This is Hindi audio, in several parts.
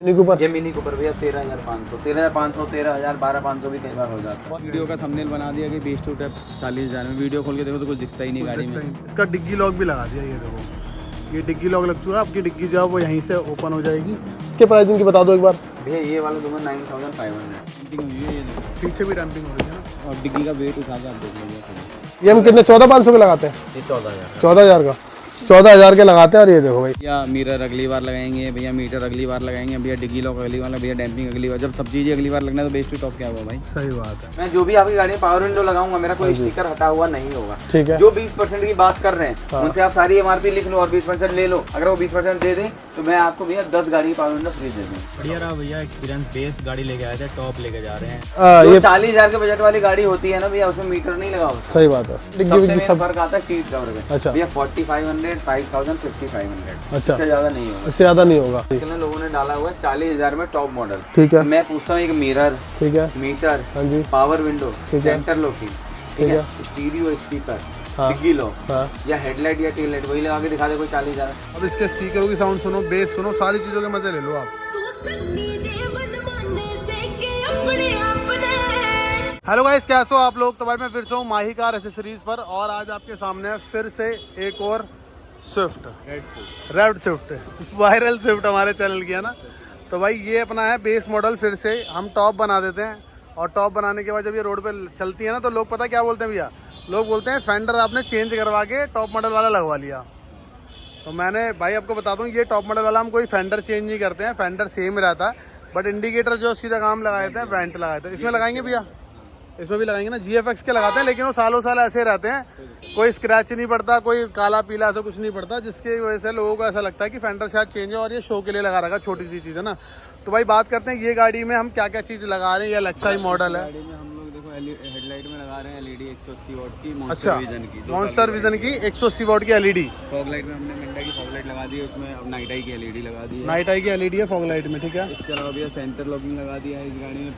मिनी कूपर, ये मिनी कूपर भैया 13,500, 12,500 भी कई बार हो जाता है। वीडियो का थंबनेल बना दिया कि बीच टू टैप 40,000 में, वीडियो खोल के देखो तो कुछ दिखता ही नहीं गाड़ी में। इसका डिग्गी लॉक भी लगा दिया, ये देखो ये डिग्गी लॉक लग चुका है। आपकी डिग्गी जो है वो यहीं से ओपन हो जाएगी। इसके प्राइसिंग की बता दो एक बार भैया। ये वाला दूंगा 9,500। पीछे भी डैम्पिंग हो रही है ना, और डिग्गी का वेट उठा के आप देख लीजिए। ये हम कितने 14,500 के लगाते हैं? ये 14,000। 14,000 का 14,000 के लगाते हैं। और ये देखो भाई, भैया मीटर अगली बार लगाएंगे, भैया मीटर अगली बार लगाएंगे, भैया डिग्गी लॉक अगली बार, भैया डैम्पिंग अगली बार। जब सब चीज़ें अगली बार लगना है तो बेस टू टॉप क्या होगा भाई। सही बात है। मैं जो भी आपकी गाड़ी में पावर विंडो लगाऊंगा, मेरा कोई स्टिकर हटा हुआ नहीं होगा। ठीक है। जो 20% की बात कर रहे हैं उनसे आप सारी MRP लिख लो और 20% ले लो। अगर वो 20% दे दें तो मैं आपको भैया 10 गाड़ी की पावर विंडो फ्री दे दूँ। बढ़िया रहा भैया एक्सपीरियंस। बेस गाड़ी लेके आए थे, टॉप लेके जा रहे हैं। ये 40,000 के बजट वाली गाड़ी होती है ना भैया, उसमें मीटर नहीं लगा होता। सही बात है। सबसे मेन फर्क आता है सीट कवर में। अच्छा भैया 4500, 5000, 5500, अच्छा, इससे ज्यादा नहीं होगा। इससे ज्यादा नहीं होगा। आजकल लोगों ने डाला हुआ है 40,000 में टॉप मॉडल। ठीक है। मैं पूछता हूँ एक मिरर, ठीक है, मीटर, हाँ जी, पावर विंडो, ठीक है, सेंटर लॉकिंग, ठीक है, स्टीरियो स्पीकर, हाँ, डिग्गी लॉक, हाँ। या हेडलाइट या टेल लाइट, वही लगा के दिखा दे कोई 40,000। अब इसके स्पीकरों की साउंड सुनो, बेस सुनो, सारी चीजों के मजे ले लो आप। हेलो गाइस, कैसे हो आप लोग? तो भाई मैं फिर से हूँ माही कार एसेसरीज पर, और आज आपके सामने फिर से एक और Swift, red Swift, viral Swift हमारे चैनल की है ना। तो भाई ये अपना है बेस मॉडल। फिर से हम टॉप बना देते हैं, और टॉप बनाने के बाद जब ये रोड पे चलती है ना तो लोग पता क्या बोलते हैं भैया, लोग बोलते हैं फेंडर आपने चेंज करवा के टॉप मॉडल वाला लगवा लिया। तो मैंने भाई आपको बता दूं, ये टॉप मॉडल वाला हम कोई फेंडर चेंज नहीं करते हैं, फेंडर सेम रहता है, बट इंडिकेटर जो उसकी जगह हम लगाए थे वेंट लगाए थे। इसमें लगाएंगे भैया, इसमें भी लगाएंगे ना, GFX के लगाते हैं, लेकिन वो सालों साल ऐसे रहते हैं, कोई स्क्रैच नहीं पड़ता, कोई काला पीला ऐसा कुछ नहीं पड़ता, जिसकी वजह से लोगों को ऐसा लगता है कि फेंडर शायद चेंज है और ये शो के लिए लगा रखा, छोटी सी चीज़ है ना। तो भाई बात करते हैं ये गाड़ी में हम क्या क्या चीज़ लगा रहे हैं। ये लेक्सा मॉडल है। गाड़ी में हम लोग देखो हेडलाइट में लगा रहे हैं LED 180 वॉट की, अच्छा, विजन की, मॉन्स्टर विजन की 180 वॉट की LED। फॉग लाइट में हमने मिंडा की फॉग लाइट लगा दी है, उसमें अब नाइट आई की LED लगा दी है। नाइट आई की LED है फॉग लाइट में, ठीक है। इसके अलावा भैया सेंटर लॉकिंग लगा दिया है इस गाड़ी में,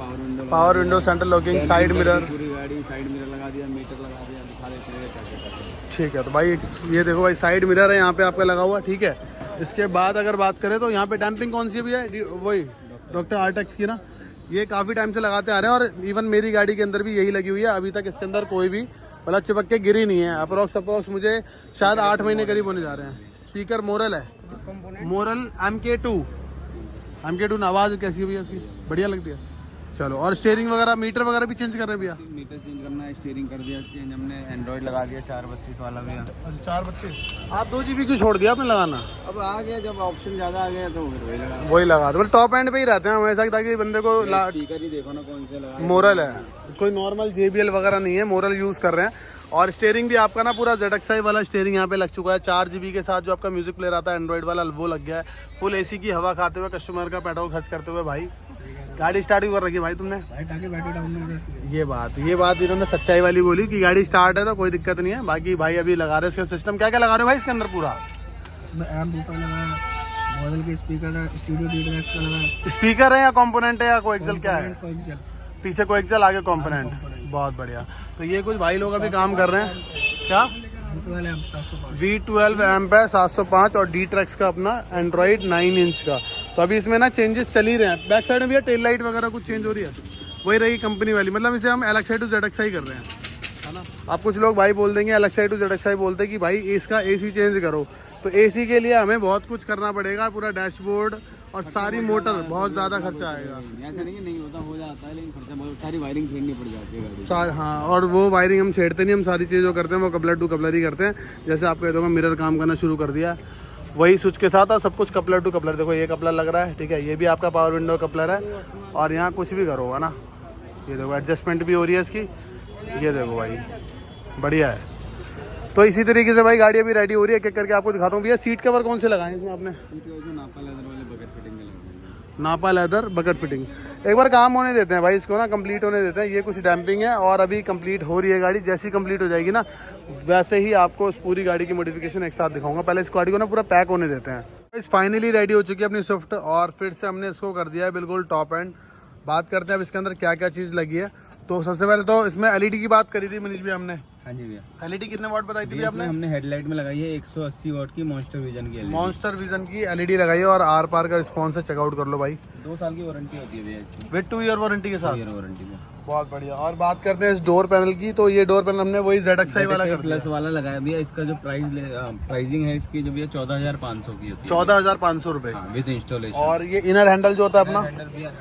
power window, centre locking, side mirror, पूरी गाड़ी साइड मिरर लगा दिया, मीटर लगा दिया, दिखा देते हैं क्या क्या करते हैं। ठीक है। तो भाई ये देखो भाई, साइड मिरर है यहाँ पे आपका लगा हुआ, ठीक है। इसके बाद अगर बात करें तो यहाँ पे डैम्पिंग कौन सी है भैया? वही डॉक्टर आर्टेक्स की ना। ये काफ़ी टाइम से लगाते आ रहे हैं, और इवन मेरी गाड़ी के अंदर भी यही लगी हुई है। अभी तक इसके अंदर कोई भी मतलब चिपक के गिरी नहीं है। अप्रोक्स मुझे शायद 8 महीने करीब होने जा रहे हैं। स्पीकर मोरल है, मोरल MK2 आवाज़ कैसी है भैया इसकी? बढ़िया लगती है। चलो, और स्टीयरिंग वगैरह, मीटर वगैरह भी चेंज कर रहे हैं भैया? मीटर चेंज करना है, स्टीयरिंग कर दिया चेंज हमने, एंड्रॉइड लगा दिया 432 वाला भैया। अच्छा, 432। आप 2 GB क्यों छोड़ दिया आपने लगाना? अब आ गया, जब ऑप्शन ज़्यादा आ गया तो फिर वही लगा दो। टॉप एंड पे ही रहते हैं हमेशा, ताकि बंदे को स्पीकर ही देखो ना कौन से लगा। मोरल है, कोई नॉर्मल JBL वगैरह नहीं है, मोरल यूज़ कर रहे हैं। और स्टीयरिंग भी आपका ना पूरा ZXi वाला स्टीयरिंग यहाँ पे लग चुका है। 4 GB के साथ जो आपका म्यूजिक प्लेयर आता है एंड्रॉइड वाला, वो लग गया है। फुल AC की हवा खाते हुए, कस्टमर का पेट्रोल खर्च करते हुए। भाई गाड़ी स्टार्ट भी कर रखी है भाई तुमने? ये बात इन्होंने सच्चाई वाली बोली कि गाड़ी स्टार्ट है तो कोई दिक्कत नहीं है। बाकी भाई अभी लगा रहे हैं इसका सिस्टम। क्या क्या लगा रहे हो भाई इसके अंदर? पूरा इसमें एम्प ऊपर लगा है, मॉडल के स्पीकर है, स्टूडियो DTX का लगा है। स्पीकर है या कंपोनेंट है या कोएक्सियल क्या है? कोएक्सियल। पीछे कोएक्सियल, आगे कंपोनेंट। बहुत बढ़िया। तो ये कुछ भाई लोग अभी काम कर रहे हैं। क्या? V12 एम्प है 705, और D-Trax का अपना एंड्रॉइड 9 इंच का। तो अभी इसमें ना चेंजेस चल ही रहे हैं। बैक साइड में भी टेल लाइट वगैरह कुछ चेंज हो रही है, वही रही कंपनी वाली। मतलब इसे हम LXi to ZXi कर रहे हैं, है ना। अब कुछ लोग भाई बोल देंगे, LXi to ZXi बोलते हैं कि भाई इसका AC चेंज करो। तो AC के लिए हमें बहुत कुछ करना पड़ेगा, पूरा डैशबोर्ड और सारी मोटर, बहुत ज़्यादा खर्चा आएगा। ऐसा नहीं कि नहीं होता, हो जाता है, लेकिन खर्चा बहुत, सारी वायरिंग छेड़नी पड़ जाती है गाड़ी। हाँ, और वो वायरिंग हम छेड़ते नहीं, हम सारी चीज़ जो करते हैं वो कपलर टू कपलर ही करते हैं। जैसे आपको कह दूँगा, मिरर काम करना शुरू कर दिया वही स्विच के साथ, और सब कुछ कपलर टू कपलर। देखो ये कपलर लग रहा है, ठीक है। ये भी आपका पावर विंडो कपलर है, और यहाँ कुछ भी करो है ना। ये देखो एडजस्टमेंट भी हो रही है इसकी। ये देखो भाई, बढ़िया है। तो इसी तरीके से भाई गाड़ी अभी रेडी हो रही है। एक एक करके आपको दिखाता हूँ। भैया सीट कवर कौन से लगाए इसमें आपने? नापा लेदर बकेट फिटिंग। एक बार काम होने देते हैं भाई इसको ना, कंप्लीट होने देते हैं। ये कुछ डैम्पिंग है, और अभी कंप्लीट हो रही है गाड़ी। जैसी कंप्लीट हो जाएगी ना, वैसे ही आपको उस पूरी गाड़ी की मॉडिफिकेशन एक साथ दिखाऊंगा। पहले इस गाड़ी को ना पूरा पैक होने देते हैं। इस फाइनली रेडी हो चुकी है अपनी स्विफ्ट, और फिर से हमने इसको कर दिया है बिल्कुल टॉप एंड। बात करते हैं अब इसके अंदर क्या क्या चीज़ लगी है। तो सबसे पहले तो इसमें LED की बात करी थी मनीष भी हमने, हाँ जी भैया। एलईडी कितने वाट बताई थी भैया आपने? हमने हेडलाइट में लगाई है 180 वाट की मॉन्स्टर विजन की LED। मॉन्स्टर विजन की एलईडी लगाई है और आर पार का रिस्पॉन्स है, चेकआउट कर लो भाई। 2 साल की वारंटी होती है भैया इसकी, विद 2 ईयर वारंटी के साथ। 2 ईयर वारंटी में। बहुत बढ़िया। और बात करते हैं इस डोर पैनल की, तो ये डोर पैनल हमने वही ZXi वाला कर दिया। प्लस वाला लगाया भैया। इसका जो प्राइसिंग है इसकी जो भैया 14,500 की होती है। 14,500 रुपए। हाँ, विद इंस्टॉलेशन। और ये इनर हैंडल जो होता है अपना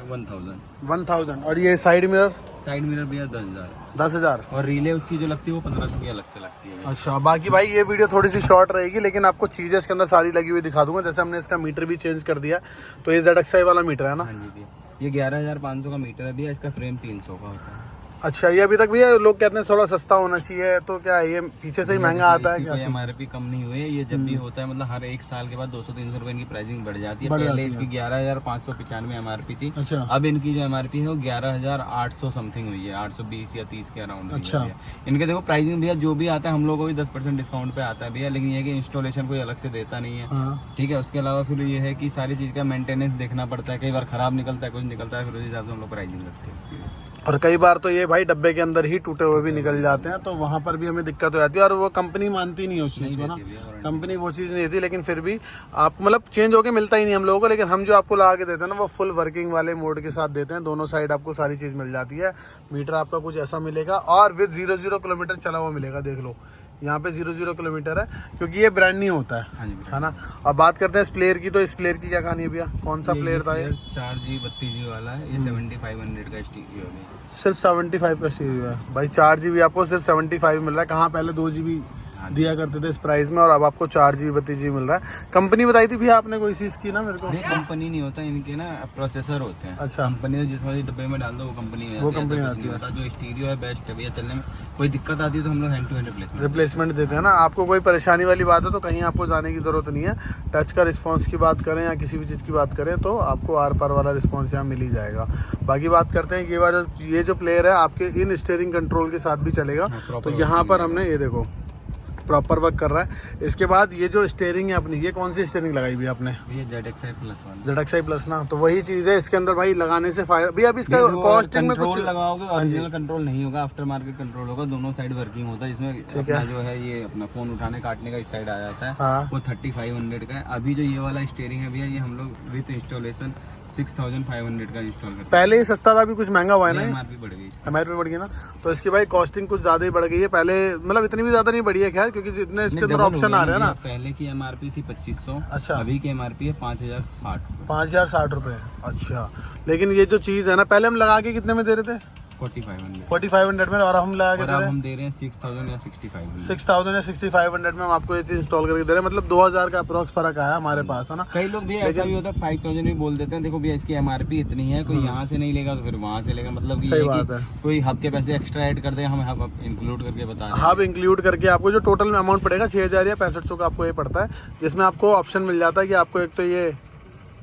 1000। और ये साइड मिरर साइड मिरर भैया 10,000। 10,000। और रिले उसकी जो लगती है वो 1500 की अलग से लगती है। अच्छा, बाकी भाई ये वीडियो थोड़ी सी शॉर्ट रहेगी, लेकिन आपको चीजें इसके अंदर सारी लगी हुई दिखा दूंगा। जैसे हमने इसका मीटर भी चेंज कर दिया, तो ये ZXi वाला मीटर है ना। हाँ जी भैया, ये 11,500 का मीटर है भैया। इसका फ्रेम 300 का होता है। अच्छा, ये अभी तक भैया लोग कहते हैं थोड़ा सस्ता होना चाहिए, तो क्या ये पीछे से ही महंगा आता है क्या? MRP कम नहीं हुई है। ये जब भी होता है मतलब हर 1 साल के बाद 200-300 रुपए इनकी प्राइसिंग बढ़ जाती है। पहले इसकी 11,595 MRP थी। अच्छा। अब इनकी जो MRP है वो 11,800 समथिंग हुई है, 820 या 30 के अराउंड। अच्छा। इनके देखो प्राइसिंग भैया जो भी आता है हम लोगों को भी 10% डिस्काउंट पे आता है भैया, लेकिन ये कि इंस्टॉलेशन कोई अलग से देता नहीं है। हाँ। ठीक है। उसके अलावा फिर ये है कि सारी चीज का मेंटेनेंस देखना पड़ता है, कई बार खराब निकलता है, कुछ निकलता है, फिर उस हिसाब से हम लोग प्राइसिंग रखते हैं उसकी। और कई बार तो ये भाई डब्बे के अंदर ही टूटे हुए भी निकल जाते हैं, तो वहां पर भी हमें दिक्कत हो जाती है। और वो कंपनी मानती नहीं है उस चीज को ना, कंपनी वो चीज नहीं देती। लेकिन फिर भी आप मतलब चेंज होके मिलता ही नहीं हम लोगों को, लेकिन हम जो आपको लगा के देते हैं ना वो फुल वर्किंग वाले मोड के साथ देते हैं। दोनों साइड आपको सारी चीज मिल जाती है। मीटर आपका कुछ ऐसा मिलेगा और विद 0 किलोमीटर चला हुआ मिलेगा। देख लो यहाँ पे 0 किलोमीटर है, क्योंकि ये ब्रांड नहीं होता है, है ना। अब बात करते हैं इस प्लेयर की, तो इस प्लेयर की क्या कहानी है भैया? कौन सा प्लेयर था ये? 4G 32G वाला है। ये 7500 का स्टीरियो है। सिर्फ 75 का स्टीरियो है भाई। 4GB आपको सिर्फ 75 मिल रहा है। कहाँ पहले 2GB दिया करते थे इस प्राइस में, और अब आपको 4GB 32GB मिल रहा है। कंपनी बताई थी भैया आपने कोई चीज की ना मेरे को? कंपनी नहीं होता, इनके ना प्रोसेसर होते हैं। अच्छा। कंपनी जिस वाली डब्बे में डाल दो वो कंपनी आती है। जो स्टीरियो है बेस्ट है भैया चलने में। कोई दिक्कत आती है तो हम लोग हैंड टू हैंड रिप्लेसमेंट देते हैं ना। आपको कोई परेशानी वाली बात है तो कहीं आपको जाने की जरूरत नहीं है। टच का रिस्पांस की बात करें या किसी भी चीज़ की बात करें तो आपको आर पार वाला रिस्पांस यहाँ मिल ही जाएगा। बाकी बात करते हैं ये जो प्लेयर है आपके इन स्टीयरिंग कंट्रोल के साथ भी चलेगा। तो यहाँ पर हमने ये देखो प्रॉपर वर्क कर रहा है। इसके बाद ये जो स्टीयरिंग है अपनी, ये कौन सी स्टीयरिंग लगाई भी आपने? ये ZXi प्लस वाली। ZXi प्लस ना, तो वही चीज है इसके अंदर भाई। लगाने से फायदा भी, अभी इसका कॉस्टिंग में कुछ लगाओगे ओरिजिनल कंट्रोल नहीं होगा, आफ्टर मार्केट कंट्रोल होगा। दोनों साइड वर्किंग होता है। इसमें अपना जो है ये अपना फोन उठाने काटने का इस साइड आ जाता है। हाँ। वो 3500 का है। अभी जो ये वाला स्टीयरिंग है भैया, ये हम लोग विद इंस्टॉलेशन 6500 का इंस्टॉल करते हैं। पहले ही सस्ता था, अभी कुछ महंगा हुआ है ना। MRP बढ़ गई, MRP बढ़ गई ना, तो इसकी भाई कॉस्टिंग कुछ ज्यादा ही बढ़ गई है। पहले मतलब इतनी भी ज्यादा नहीं बढ़ी है खैर, क्योंकि जितने इसके अंदर ऑप्शन आ रहे हैं ना। पहले की MRP थी 2500। अच्छा। अभी की MRP है 5060। 5060 रुपए। अच्छा, लेकिन ये जो चीज है ना, पहले हम लगा के कितने में दे रहे थे? 4500 में, और हम लगा के दे रहे हैं हम दे रहे हैं 6000 या 6500। 6000 या 6500 में हम आपको ये चीज इंस्टॉल करके दे रहे हैं। मतलब 2000 का अप्रोक्स फर्क आया हमारे पास, है ना। कई लोग भी ऐसा भी होता है 5000 भी बोल देते हैं। देखो भैया इसकी MRP इतनी है, कोई यहाँ से नहीं लेगा तो फिर वहाँ से लेगा। मतलब सही बात है। कोई हब के पैसे एक्स्ट्रा ऐड कर दे, हम हब इंक्लूड करके बता रहे हैं। हब इंक्लूड करके आपको जो टोटल अमाउंट पड़ेगा 6000 या 6500 का आपको ये पड़ता है, जिसमें आपको ऑप्शन मिल जाता है कि आपको एक तो ये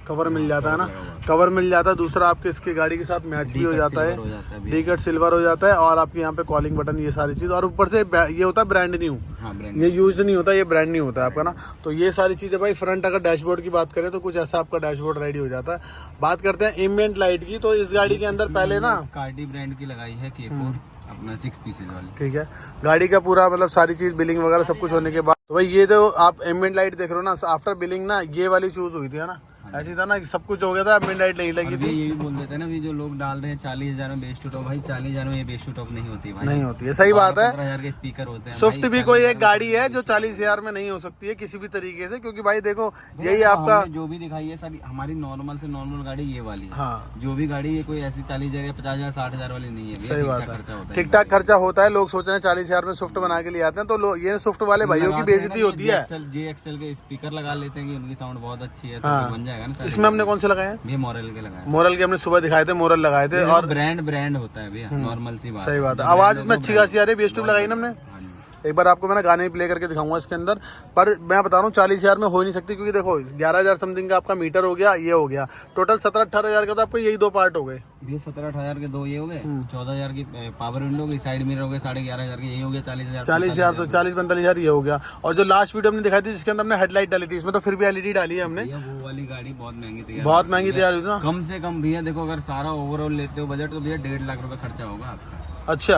कवर मिल जाता है ना, कवर मिल जाता है। दूसरा आपके इसकी गाड़ी के साथ मैच भी हो जाता है, डी-कट सिल्वर हो जाता है, और आपके यहाँ पे कॉलिंग बटन, ये सारी चीज। और ऊपर से ये होता है ब्रांड न्यू। हाँ, ये यूज्ड नहीं होता, ये ब्रांड न्यू होता है आपका ना। तो ये सारी चीजें भाई। फ्रंट अगर डैशबोर्ड की बात करें तो कुछ ऐसा आपका डैशबोर्ड रेडी हो जाता है। बात करते हैं एम्बिएंट लाइट की, तो इस गाड़ी के अंदर पहले ना कार्डी ब्रांड की लगाई है K4 अपना 6 पीसेज वाली। ठीक है, गाड़ी का पूरा मतलब सारी चीज बिलिंग वगैरह सब कुछ होने के बाद तो भाई ये जो आप एम्बिएंट लाइट देख रहे हो ना, आफ्टर बिलिंग ना ये वाली चूज हुई थी, है ना। ऐसी था ना, सब कुछ हो गया था, एम्बिएंट लाइट नहीं लगी थी। ये भी बोल देते हैं ना भी, जो लोग डाल रहे हैं 40,000 में बेस टू टॉप, भाई 40,000 में ये बेस टू टॉप नहीं होती भाई, नहीं होती है। सही बात है। 15,000 के स्पीकर होते हैं। स्विफ्ट भी कोई एक गाड़ी है जो 40,000 में नहीं हो सकती है किसी भी तरीके से, क्योंकि भाई देखो यही आपका जो भी दिखाई है सारी हमारी नॉर्मल से नॉर्मल गाड़ी ये वाली है। हाँ, जो भी गाड़ी है कोई ऐसी 40,000 या 50,000 60,000 वाली नहीं है। सही बात है, ठीक ठाक खर्चा होता है। लोग सोच रहे हैं 40,000 में स्विफ्ट बना के लिए आते हैं, तो ये स्विफ्ट वाले भाइयों की बेइज्जती होती है। JXL के स्पीकर लगा लेते हैं कि उनकी साउंड बहुत अच्छी है, तो बन जाएगा ना। इसमें हमने कौन से लगाए हैं? ये मॉरल के लगाए। मोरल के हमने सुबह दिखाए थे, मोरल लगाए थे। और ब्रांड होता है भैया, नॉर्मल सी बात। सही बात है। आवाज इसमें अच्छी खासी आ रही है। बेस ट्यूब लगाई ना हमने, एक बार आपको मैंने गाने प्ले करके दिखाऊंगा इसके अंदर। पर मैं बता रहा हूँ 40,000 में हो ही नहीं सकती, क्योंकि देखो 11,000 समथिंग का आपका मीटर हो गया, ये हो गया टोटल 17-18,000 का। तो आपको यही दो पार्ट हो गए, 17-18,000 के दो ये हो गए, 14,000 की पावर विंडो की, साइड मिरर हो गए 11,500 के, यही हो गया 40,000। 40,000 तो 40-45,000 ये हो गया। और जो लास्ट वीडियो हमने दिखाई थी जिसके अंदर हमने हेडलाइट डाली थी, इसमें तो फिर भी एलईडी डाली है हमने। वो वाली गाड़ी बहुत महंगी तैयार, बहुत महंगी तैयार हुई थी ना। कम से कम भैया देखो, अगर सारा ओवरऑल लेते हो बजट तो भैया 1.5 लाख रुपए खर्चा होगा आपका। अच्छा,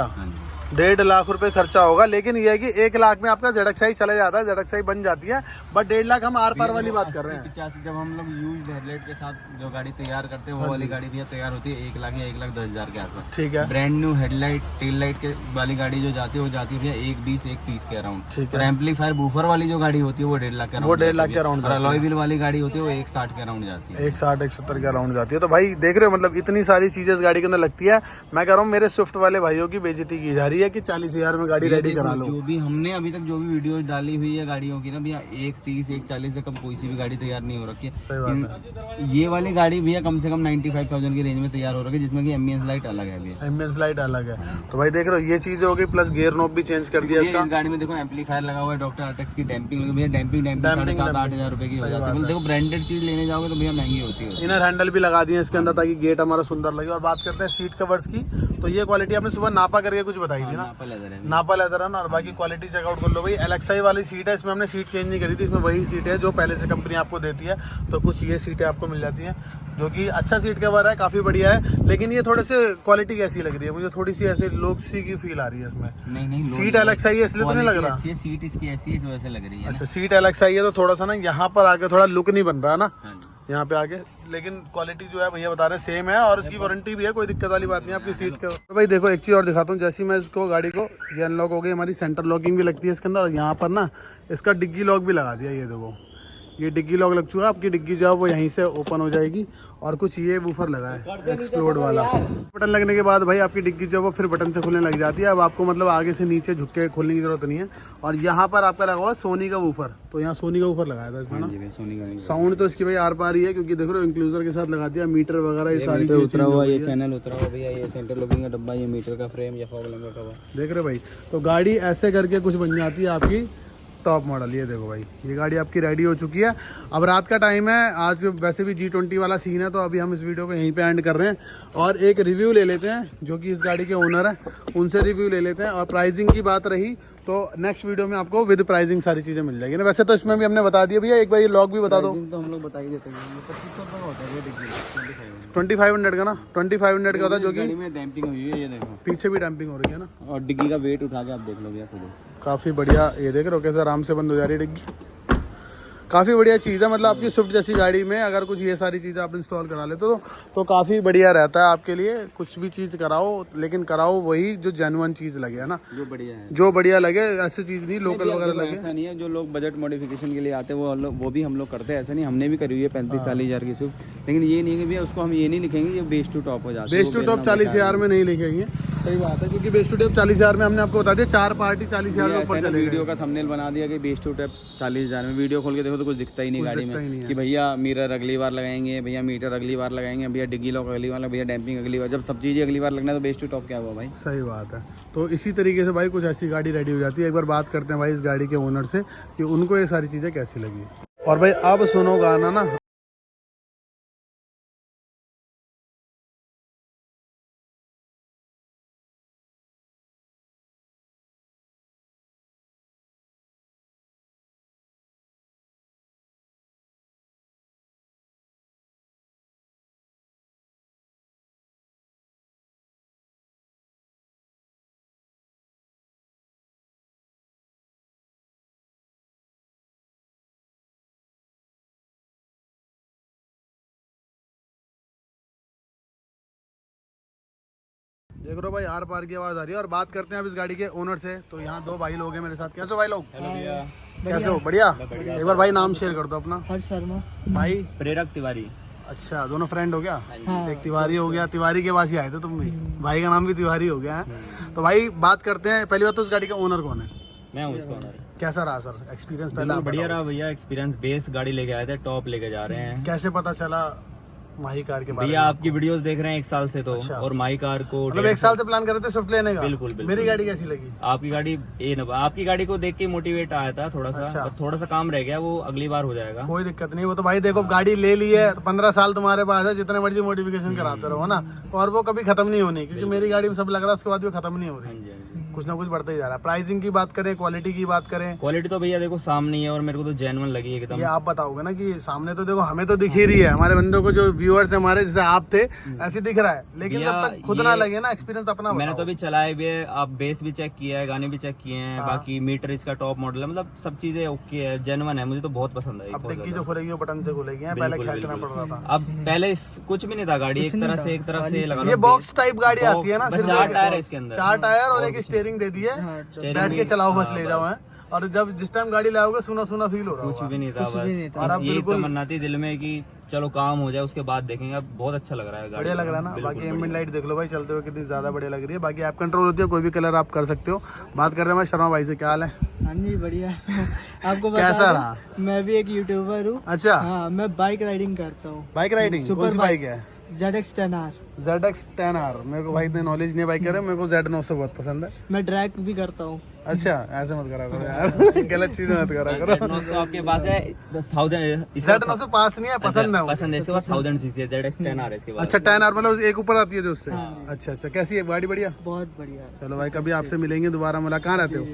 1.5 लाख रुपए खर्चा होगा, लेकिन ये है कि 1 लाख में आपका ZXi चला जाता है, ZXi बन जाती है। बट 1.5 लाख हम आर पार वाली बात कर रहे हैं। 85 जब हम लोग यूज हेडलाइट के साथ जो गाड़ी तैयार करते हैं वो वाली गाड़ी भी तैयार होती है 1 लाख या 1,10,000 के आसपास। ठीक है। Brand new headlight tail light के वाली गाड़ी जो जाती है वो जाती है भैया 1,20 1,30 के अराउंड। ठीक और एम्पलीफायर बूफर वाली जो गाड़ी होती है वो 1.5 लाख के वो 1.5 लाख के अराउंड और अलॉय व्हील वाली गाड़ी होती है वो 1,60 के अराउंड जाती है। 1,60 1,70 के अराउंड जाती है। तो भाई देख रहे हो, मतलब इतनी सारी चीजें इस गाड़ी के अंदर लगती है। मैं कह रहा हूँ मेरे स्विफ्ट वाले भाइयों की बेइज्जती की जा रही है कि 40,000 में गाड़ी रेडी करा लो। जो भी हमने अभी तक जो भी वीडियो डाली हुई है गाड़ियों की ना भैया 1,30 1,40 से कम कोई सी भी गाड़ी तैयार नहीं हो रखी है। ये वाली गाड़ी भैया कम से कम 95,000 की रेंज में तैयार हो रखी है, जिसमें की एम्बियंस लाइट अलग है भैया। एम्बियंस लाइट अलग है। तो भाई देख रहे हो ये चीजें हो गई, प्लस गियर नॉब भी चेंज कर दिया इसका। इस गाड़ी में देखो एम्पलीफायर लगा हुआ है, डॉक्टर आर्टेक्स की डैम्पिंग लगी भैया। डैम्पिंग 7,500-8,000 रुपए की हो जाती है। देखो ब्रांडेड चीज लेने जाओगे तो भैया महंगी होती है। इनर हैंडल भी लगा दिए इसके अंदर ताकि गेट हमारा सुंदर लगे। और बात करते हैं सीट कवर्स की, तो ये क्वालिटी आपने सुबह नापा करके कुछ बताई थी ना, नापा लेदर है ना। और बाकी क्वालिटी चेकआउट कर लो भाई। LXi वाली सीट है, इसमें हमने सीट चेंज नहीं करी थी, इसमें वही सीट है जो पहले से कंपनी आपको देती है। तो कुछ ये सीटें आपको मिल जाती हैं जो कि अच्छा सीट कवर है, काफी बढ़िया है। लेकिन ये थोड़े से क्वालिटी कैसी लग रही है मुझे, थोड़ी सी ऐसे लोग सी की फील आ रही है इसमें। नहीं सीट LXi है इसलिए तो नहीं लग रहा। सीट इसकी ऐसी इस वजह से लग रही है। अच्छा सीट LXi है तो थोड़ा सा ना यहाँ पर आके थोड़ा लुक नहीं बन रहा ना यहाँ पे आगे, लेकिन क्वालिटी जो है भैया बता रहे हैं सेम है। और इसकी वारंटी भी है, कोई दिक्कत वाली बात नहीं है आपकी सीट के। तो भाई देखो एक चीज़ और दिखाता हूँ। जैसे मैं इसको गाड़ी को ये अनलॉक हो गई, हमारी सेंटर लॉकिंग भी लगती है इसके अंदर। और यहाँ पर ना इसका डिग्गी लॉक भी लगा दिया। ये देखो ये डिग्गी लॉक लग चुका है, आपकी डिग्गी जो है वो यहीं से ओपन हो जाएगी। और कुछ ये वूफर लगा है एक्सप्लोड वाला। बटन लगने के बाद भाई आपकी डिग्गी जो है वो फिर बटन से खुलने लग जाती है। अब आपको मतलब आगे से नीचे झुक के खोलने की जरूरत नहीं है। और यहाँ पर आपका लगा हुआ सोनी का वूफर, तो यहाँ सोनी का वूफर लगाया था इसमें ना। साउंड तो इसकी भाई आर पार ही है, क्योंकि देख रहे हो इंक्लूजर के साथ लगा दिया। मीटर वगैरह ये सारी चीजें उतरा हुआ, ये चैनल उतरा हुआ भैया, ये सेंटर लॉकिंग का डब्बा, ये मीटर का फ्रेम, ये फॉग लैंप का कवर। देख रहे भाई, तो गाड़ी ऐसे करके कुछ बन जाती है आपकी टॉप मॉडल। ये देखो भाई ये गाड़ी आपकी रेडी हो चुकी है। अब रात का टाइम है, आज वैसे भी G20 वाला सीन है, तो अभी हम इस वीडियो को यहीं पे एंड कर रहे हैं। और एक रिव्यू ले लेते हैं जो कि इस गाड़ी के ओनर है, उनसे रिव्यू ले लेते हैं। और प्राइसिंग की बात रही तो नेक्स्ट वीडियो में आपको विद प्राइसिंग सारी चीज़ें मिल जाएगी ना। वैसे तो इसमें भी हमने बता दिया भैया, एक बार ये लॉक भी बता दो। तो हम लोग बता ही देते हैं 2500 का होता है 2500 का ना, 2500 का होता है, जो कि डैम्पिंग हुई है। ये देखो पीछे भी डैम्पिंग हो रही है ना। और डिग्गी का वेट उठा के आप देख लो भैया खुद। काफ़ी बढ़िया, ये देख रहे हो कैसे आराम से बंद हो जा रही है डिग्गी। काफ़ी बढ़िया चीज़ है, मतलब आपकी स्विफ्ट जैसी गाड़ी में अगर कुछ ये सारी चीज़ें आप इंस्टॉल करा लेते तो काफ़ी बढ़िया रहता है आपके लिए। कुछ भी चीज़ कराओ, लेकिन कराओ वही जो जेन्युइन चीज़ लगे है ना, जो बढ़िया है, जो बढ़िया लगे। ऐसी चीज़ नहीं लोकल वगैरह लगे। ऐसा नहीं है जो लोग बजट मॉडिफिकेशन के लिए आते हैं वो भी हम लोग करते हैं। ऐसा नहीं, हमने भी करी हुई है 35-40 हज़ार की स्विफ्ट। लेकिन ये नहीं है कि भैया उसको हम ये नहीं लिखेंगे ये बेस टू टॉप हो जाता है। बेस टू टॉप 40,000 में नहीं लिखेंगे, सही बात है, क्योंकि बेस टू टॉप 40,000 में हमने आपको बता दिया 4 पार्टी 40,000 के ऊपर चलेगी। वीडियो का थंबनेल बना दिया कि बेस टू टॉप 40,000 में। वीडियो खोल के देखो तो कुछ दिखता ही नहीं गाड़ी में कि भैया मिरर अगली बार लगाएंगे, भैया मीटर अगली बार लगाएंगे, भैया डिग्गी लॉक अगली बार, भैया डैम्पिंग अगली बार। जब सब चीज़ें अगली बार लगना है तो बेस टू टॉप क्या हुआ भाई। सही बात है। तो इसी तरीके से भाई कुछ ऐसी गाड़ी रेडी हो जाती है। एक बार बात करते हैं भाई इस गाड़ी के ओनर से कि उनको ये सारी चीज़ें कैसी लगी। और भाई अब सुनो गाना ना। देख रहे हो भाई आर पार की आवाज़ आ रही है। और बात करते हैं अब इस गाड़ी के ओनर से। तो यहाँ 2 भाई लोग हैं मेरे साथ। कैसे हो भाई लोग? कैसे हो? बढ़िया। एक बार भाई नाम शेयर कर दो अपना। हर्ष शर्मा। भाई प्रेरक तिवारी। अच्छा, दोनों फ्रेंड हो गया? हाँ। एक तिवारी हो गया, तिवारी के पास ही आए थे तुम भी, भाई का नाम भी तिवारी हो गया है। तो भाई बात करते हैं, पहली बात तो उस गाड़ी का ओनर कौन है? मैं हूँ उसका ओनर। कैसा रहा सर एक्सपीरियंस? पहले आप बढ़िया बताओ। रहा भैया एक्सपीरियंस। बेस गाड़ी लेके आए थे, टॉप लेके जा रहे हैं। कैसे पता चला माही कार के बारे में? भैया आपकी वीडियोस देख रहे हैं 1 साल से तो। अच्छा। और माही कार को मतलब 1 साल से प्लान कर रहे थे स्विफ्ट लेने का? बिल्कुल, बिल्कुल। मेरी गाड़ी कैसी लगी? आपकी गाड़ी आपकी गाड़ी को देख के मोटिवेट आया था थोड़ा सा। अच्छा। थोड़ा सा काम रह गया, वो अगली बार हो जाएगा। कोई दिक्कत नहीं। वो तो भाई देखो गाड़ी ले ली है तो 15 साल तुम्हारे पास है, जितने मर्जी मॉडिफिकेशन कराते रहो ना, और वो कभी खत्म नहीं होनी, क्योंकि मेरी गाड़ी में सब लग रहा है उसके बाद भी खत्म नहीं हो रही। कुछ ना कुछ बढ़ता ही जा रहा है। प्राइसिंग की बात करें, क्वालिटी की बात करें, क्वालिटी तो भैया देखो सामने ही है और मेरे को तो जेन्युइन लगी एकदम। ये आप बताओगे ना कि सामने तो देखो हमें तो दिख ही रही है, हमारे बंदों को जो व्यूअर्स है हमारे जैसे आप थे ऐसे दिख रहा है, लेकिन जब तक खुद ना लगे ना एक्सपीरियंस अपना मैंने बताओ। तो अभी चलाए भी है, आप बेस भी चेक किया है, गाने भी चेक किए हैं, बाकी मीटर इसका टॉप मॉडल है, मतलब सब चीजें ओके है, जेन्युइन है, मुझे तो बहुत पसंद आई। अब डिक्की जो खुलेगी वो बटन से खुलेगी, पहले खींचना पड़ रहा था। अब पहले कुछ भी नहीं था, गाड़ी एक तरफ से लगा लो। ये बॉक्स टाइप गाड़ी आती है ना, बस सिर्फ 4 टायर है इसके अंदर, 4 टायर और एक स्टीयरिंग दे दी है, बैठ के चलाओ बस, ले जाओ है। और जब जिस टाइम गाड़ी लाओगे सुना सुना फील हो रहा कुछ होगा। भी नहीं था, बस ये तमन्ना थी दिल में कि चलो काम हो जाए उसके बाद देखेंगे। अब बहुत अच्छा लग रहा है, बढ़िया लग रहा है ना। बाकी एम्बिएंट लाइट देख लो भाई चलते हुए कितनी ज्यादा बढ़िया लग रही है। बाकी ऐप कंट्रोल होती है, कोई भी कलर आप कर सकते हो। बात करते हैं हमारे शर्मा भाई से, क्या हाल है? हाँ जी बढ़िया। आपको कैसा रहा? मैं भी एक यूट्यूबर हूँ। अच्छा, हाँ, मैं बाइक राइडिंग करता हूँ। बाइक राइडिंग कौन सी बाइक है? ZX10R। ZX10R। मेरे को भाई इतने नॉलेज नहीं है बाइक करे, मेरे को Z900 बहुत पसंद है। मैं ड्रैग भी करता हूँ। अच्छा, ऐसे मत करा करो यार गलत चीजें मत करा करो। Z900 आपके पास है 1000, Z900 पास नहीं है, पसंद है वो। पसंद है, इसके बाद 1000 सीसी है, ZX10R है इसके बाद। अच्छा, 10R मतलब एक ऊपर आती है जो उससे। अच्छा अच्छा, कैसी है गाड़ी? बढ़िया, बहुत बढ़िया। चलो भाई कभी आपसे मिलेंगे दोबारा। मतलब कहाँ रहते हो?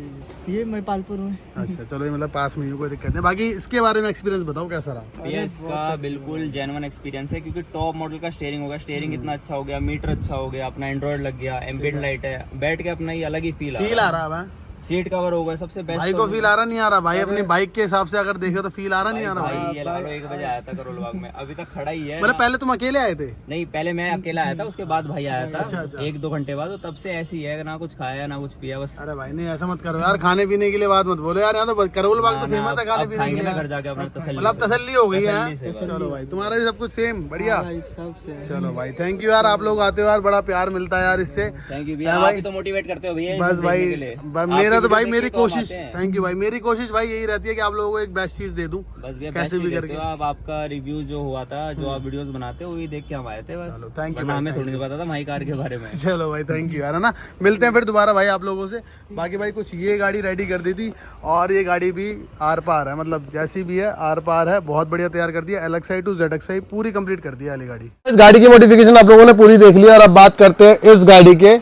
ये मैं पालपुर हूँ। अच्छा चलो, ये मतलब पास में ही, कोई दिक्कत नहीं। बाकी इसके बारे में एक्सपीरियंस बताओ कैसा रहा? भैया इसका बिल्कुल जेन्युइन एक्सपीरियंस है, क्योंकि टॉप मॉडल का स्टीयरिंग होगा, स्टीयरिंग इतना अच्छा हो गया, मीटर अच्छा हो गया, अपना एंड्रॉइड लग गया, एम्बिएंट लाइट है, बैठ के अपना ये अलग ही फील आ रहा है सीट कवर होगा सबसे बेस्ट। भाई को फील आ रहा नहीं आ रहा? भाई अपनी बाइक के हिसाब से अगर देखे तो फील आ रहा नहीं आ रहा? भाई ये ला लो, 1 बजे आया था करोल बाग में, अभी तक खड़ा ही है। मतलब पहले तुम अकेले आए थे? नहीं, पहले मैं अकेला आया था, उसके बाद भाई आया था। अच्छा। 1-2 घंटे बाद, तब से ऐसी है, ना कुछ खाया ना कुछ पिया, बस। अरे भाई नहीं ऐसा मत करो यार, खाने पीने के लिए बात मत बोलो यार। यहाँ तो करोल बाग तो फेमस है खाने पीने के लिए। घर जाके अपना तसल्ली, मतलब तसल्ली हो गई है। तसल्ली से। चलो भाई, तुम्हारा भी सब कुछ सेम बढ़िया। सबसे चलो भाई, थैंक यू यार, आप लोग आते हो यार, बड़ा प्यार मिलता है यार इससे। थैंक यू भैया, आप ही तो मोटिवेट करते हो भैया बस भाई, मेरा तो भाई मेरी कोशिश, हैं। थैंक यू भाई, मेरी कोशिश भाई यही रहती है कि आप लोगों को एक बेस्ट चीज दे दूं, बस भैया कैसे भी करके। आप आपका रिव्यू जो हुआ था, जो आप वीडियोस बनाते हो, वही देख के हम आए थे बस। चलो थैंक यू, वरना हमें थोड़ी नहीं पता था माही कार के बारे में। चलो भाई थैंक यू यार, है ना। मिलते हैं फिर दोबारा भाई आप लोगों से। बाकी भाई कुछ ये गाड़ी रेडी कर दी थी, और ये गाड़ी भी आर पार है, मतलब जैसी भी है आर पार है, बहुत बढ़िया तैयार कर दिया। LXi to ZXi पूरी कंप्लीट कर दिया वाली गाड़ी। इस गाड़ी की मॉडिफिकेशन आप लोगों ने पूरी देख लिया, और अब बात करते हैं इस गाड़ी के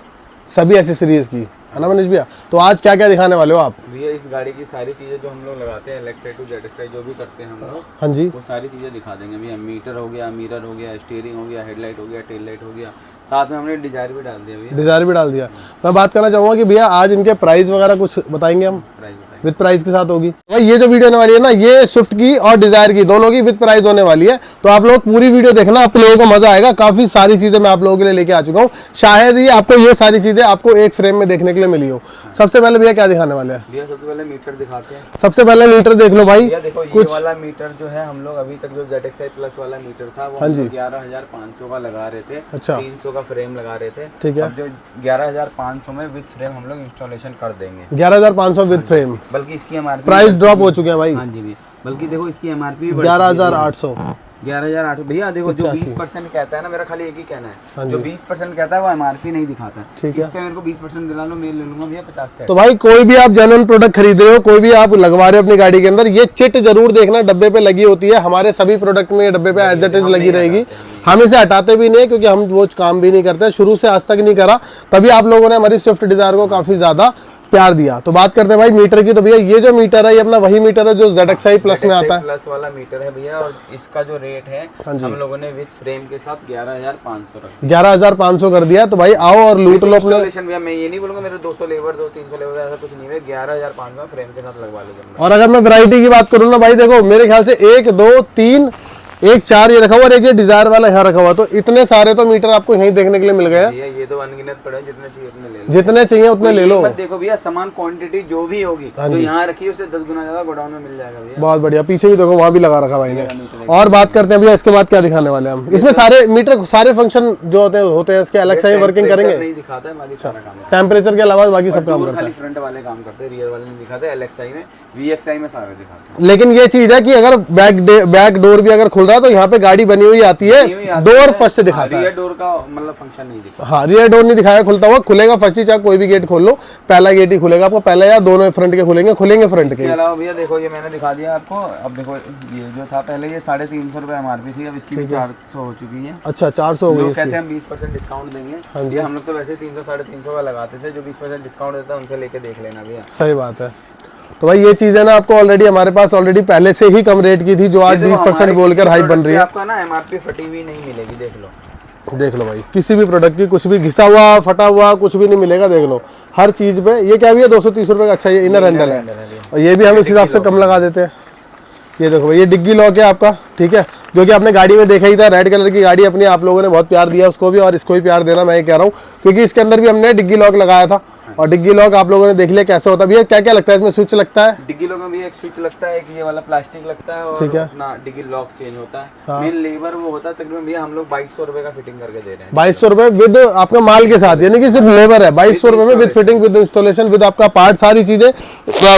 सभी एसेसरीज की, है ना मनीष भैया? तो आज क्या क्या दिखाने वाले हो आप? भैया इस गाड़ी की सारी चीज़ें जो हम लोग लगाते हैं, LXi to ZXi जो भी करते हैं हम लोग, हाँ जी, वो सारी चीज़ें दिखा देंगे भैया। मीटर हो गया, मिरर हो गया, स्टीयरिंग हो गया, हेडलाइट हो गया, टेल लाइट हो गया, साथ में हमने डिजायर भी डाल दिया भैया। डिजायर भी डाल दिया। मैं बात करना चाहूँगा कि भैया आज इनके प्राइस वगैरह कुछ बताएंगे हम? प्राइस बताइए। विद प्राइस के साथ होगी भाई ये जो वीडियो होने वाली है ना, ये स्विफ्ट की और डिजायर की दोनों की विद प्राइस होने वाली है। तो आप लोग पूरी वीडियो देखना, आप लोगों को मजा आएगा। काफी सारी चीजें मैं आप लोगों के लिए लेके आ चुका हूँ, शायद ही आपको ये सारी चीजें आपको एक फ्रेम में देखने के लिए मिली हो। सबसे पहले भैया क्या दिखाने वाले हैं? भैया सबसे पहले मीटर दिखाते हैं। सबसे पहले मीटर देख लो भाई। भैया देखो, ये वाला मीटर जो है, हम लोग अभी तक जो ZXi प्लस वाला मीटर था वो 11,500 का लगा रहे थे। अच्छा, 300 का फ्रेम लगा रहे थे। ठीक है। अब जो 11,500 में विद फ्रेम हम लोग इंस्टॉलेशन कर देंगे। 11,500 विद फ्रेम। बल्कि इसकी MRP प्राइस ड्रॉप हो चुके हैं भाई। हाँ जी भैया, बल्कि देखो इसकी MRP 11,800। 11,800 भैया। देखो जो 20% कहता है ना, मेरा खाली एक ही कहना हाँ है, जो 20% कहता है वो MRP नहीं दिखाता। ठीक है, इस पे मेरे को 20% दिला लो, मैं ले लूंगा भैया 50 सेट। तो भाई कोई भी आप जेन्युइन प्रोडक्ट खरीद रहे हो, कोई भी आप लगवा रहे हो अपनी गाड़ी के अंदर, ये चिट जरूर देखना, डब्बे पे लगी होती है। हमारे सभी प्रोडक्ट में ये डब्बे पे एज इट इज लगी रहेगी। हम इसे हटाते भी नहीं, क्योंकि हम वो काम भी नहीं करते, शुरू से आज तक नहीं करा, तभी आप लोगों ने हमारी स्विफ्ट डिजायर को काफी ज्यादा प्यार दिया। तो बात करते हैं भाई मीटर की। तो भैया ये जो मीटर है, ये अपना वही मीटर है जो ZXi प्लस में आता है। प्लस वाला मीटर है भैया, और इसका जो रेट है हम लोगों ने विद फ्रेम के साथ 11,500 रखा। 11,500 कर दिया। तो भाई आओ और लूट लो अपने। भैया मैं ये नहीं बोलूंगा मेरे 200 लेबर दो, 300 लेबर, ऐसा कुछ नहीं है। 11,500 फ्रेम के साथ लगवा लो। और अगर मैं वैरायटी की बात करूँ ना भाई, देखो मेरे ख्याल से 1 2 3 एक 4 ये रखा हुआ, और एक ये डिजायर वाला यहाँ रखा हुआ। तो इतने सारे तो मीटर आपको यहीं देखने के लिए मिल गए। ये तो अनगिनत पड़े, जितने चाहिए उतने ले लो, जितने चाहिए उतने ले लो। देखो भैया, सामान क्वांटिटी जो भी होगी जो यहाँ रखी है उससे 10 गुना ज्यादा गोडाउन में मिल जाएगा भैया। बहुत बढ़िया, पीछे भी देखो वहाँ भी लगा रखा भाई ने। और बात करते हैं भैया इसके बाद क्या दिखाने वाले हैं हम? इसमें सारे मीटर, सारे फंक्शन जो होते हैं इसके LXi वर्किंग करेंगे। नहीं दिखाता है, बाकी सारा काम है। टेम्परेचर के अलावा बाकी सब काम करता है। खाली फ्रंट वाले काम करते हैं, रियर वाले नहीं दिखाते। LXi में VXI में सारे दिखाते हैं। लेकिन ये चीज है कि अगर बैक डोर भी अगर खुल रहा है तो यहाँ पे गाड़ी बनी हुई आती है, डोर फर्स्ट से दिखाता है। रियर डोर का मतलब फंक्शन नहीं दिखा। हाँ, रियर डोर नहीं दिखाया खुलता हुआ, खुलेगा फर्स्ट ही, चाहे कोई भी गेट खोल लो, पहला गेट ही खुलेगा आपको, पहला या दोनों फ्रंट के खुलेंगे फ्रंट के। इसके अलावा भैया देखो ये मैंने दिखा दिया आपको। अब देखो ये जो था पहले ये 350 रुपये MRP थी, अब इसकी भी 400 हो चुकी है। अच्छा 400 हो गई। लोग कहते हैं हम 20% डिस्काउंट देंगे, ये हम लोग तो वैसे 300 350 का लगाते थे, जो 20% डिस्काउंट देता है उनसे लेके देख लेना भैया। सही बात है। तो भाई ये चीज़ है ना, आपको ऑलरेडी हमारे पास ऑलरेडी पहले से ही कम रेट की थी, जो आज 20% बोलकर हाइप बन रही है। आपका ना MRP फटी हुई नहीं मिलेगी, देख लो भाई, किसी भी प्रोडक्ट की कुछ भी घिसा हुआ फटा हुआ कुछ भी नहीं मिलेगा, देख लो हर चीज़ पे। ये क्या भी है 230 रुपये का, अच्छा ये इनर हैंडल है, और ये भी हम इस हिसाब से कम लगा देते हैं। ये देखो भाई, ये डिग्गी लॉक है आपका, ठीक है, जो कि आपने गाड़ी में देखा ही था, रेड कलर की गाड़ी अपनी, आप लोगों ने बहुत प्यार दिया उसको भी, और इसको भी प्यार देना मैं ये कह रहा हूँ, क्योंकि इसके अंदर भी हमने डिग्गी लॉक लगाया था, और डिग्गी लॉक आप लोगों ने देख लिया कैसे होता है। भैया क्या क्या लगता है इसमें? स्विच लगता है, डिग्गी लॉक में भी एक स्विच लगता है, एक ये वाला प्लास्टिक लगता है, और ठीक है, अपना डिग्गी लॉक चेंज होता है। मेन लेबर वो होता है तकरीबन भैया हम लोग 2200 रुपये का फिटिंग करके दे रहे हैं। 2200 रुपये विद आपका माल के साथ, यानी कि सिर्फ लेबर है 2200 रुपये में, with fitting, with installation, with आपका पार्ट, सारी चीजें,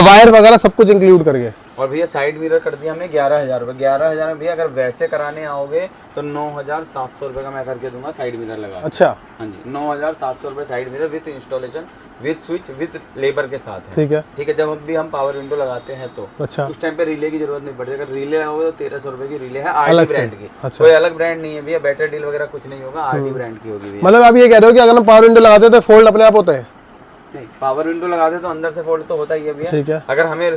वायर वगैरह सब कुछ इंक्लूड करके। और भैया साइड मिरर कर दिया हमने 11,000 रुपये। 11,000 में भैया अगर वैसे कराने आओगे तो 9,700 रुपये का मैं करके दूंगा साइड मिरर लगा। अच्छा, हाँ जी, 9,700 रुपये side mirror with installation, with switch, with labour के साथ है। ठीक है, ठीक है। जब भी हम पावर विंडो लगाते हैं तो अच्छा, उस टाइम पे रिले की जरूरत नहीं पड़ती। अगर रिले लगाओगे तो 1300 रुपये की रिले है, अलग RD से। ब्रांड की। अच्छा। कोई अलग ब्रांड नहीं है भैया, बेटर डील वगैरह कुछ नहीं होगा, RD ब्रांड की होगी भैया। मतलब आप ये कह रहे हो कि अगर हम पावर विंडो लगाते हैं तो फोल्ड अपने आप होता है? नहीं, पावर विंडो लगाते तो अंदर से फोल्ड तो होता ही है भैया। ठीक है। अगर हमें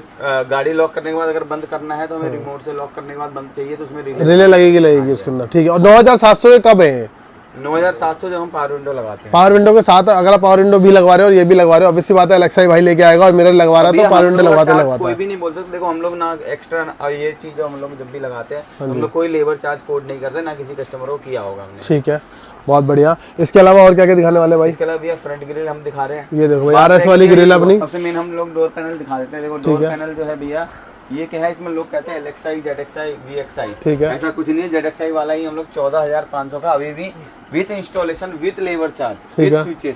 गाड़ी लॉक करने के बाद अगर बंद करना है तो हमें रिमोट से लॉक करने के बाद बंद चाहिए तो उसमें रिले लगेगी उसके अंदर, ठीक है। और 9,700 ये कब है? 9,700 जब हम पावर विंडो लगाते हैं। पावर विंडो के साथ अगर आप पावर विंडो भी लगवा रहे हो और ये भी लगवा रहे हो, ऑब्वियस सी बात है एलेक्सा भाई लेके आएगा और मिरर लगवा रहा है तो पावर विंडो लगवाता कोई भी नहीं बोल सकते। देखो हम लोग ना एक्स्ट्रा ये चीज जो हम लोग जब भी लगाते हैं हम लोग कोई लेबर चार्ज कोड नहीं करते, ना किसी कस्टमर को किया होगा हमने। ठीक है, बहुत बढ़िया। इसके अलावा और क्या क्या दिखाने वाले भाई? इसके अलावा भैया फ्रंट ग्रिल हम दिखा रहे हैं। ये देखो भाई RS वाली ग्रिल अपनी। सबसे मेन हम लोग डोर पैनल दिखा देते हैं। देखो डोर पैनल जो है भैया ये क्या है, इसमें लोग कहते हैं LXI, ZXI, VXI। ठीक है, ऐसा कुछ नहीं है। ZXI वाला ही हम लोग 14,500 का अभी भी with installation, with labour charge, with switches.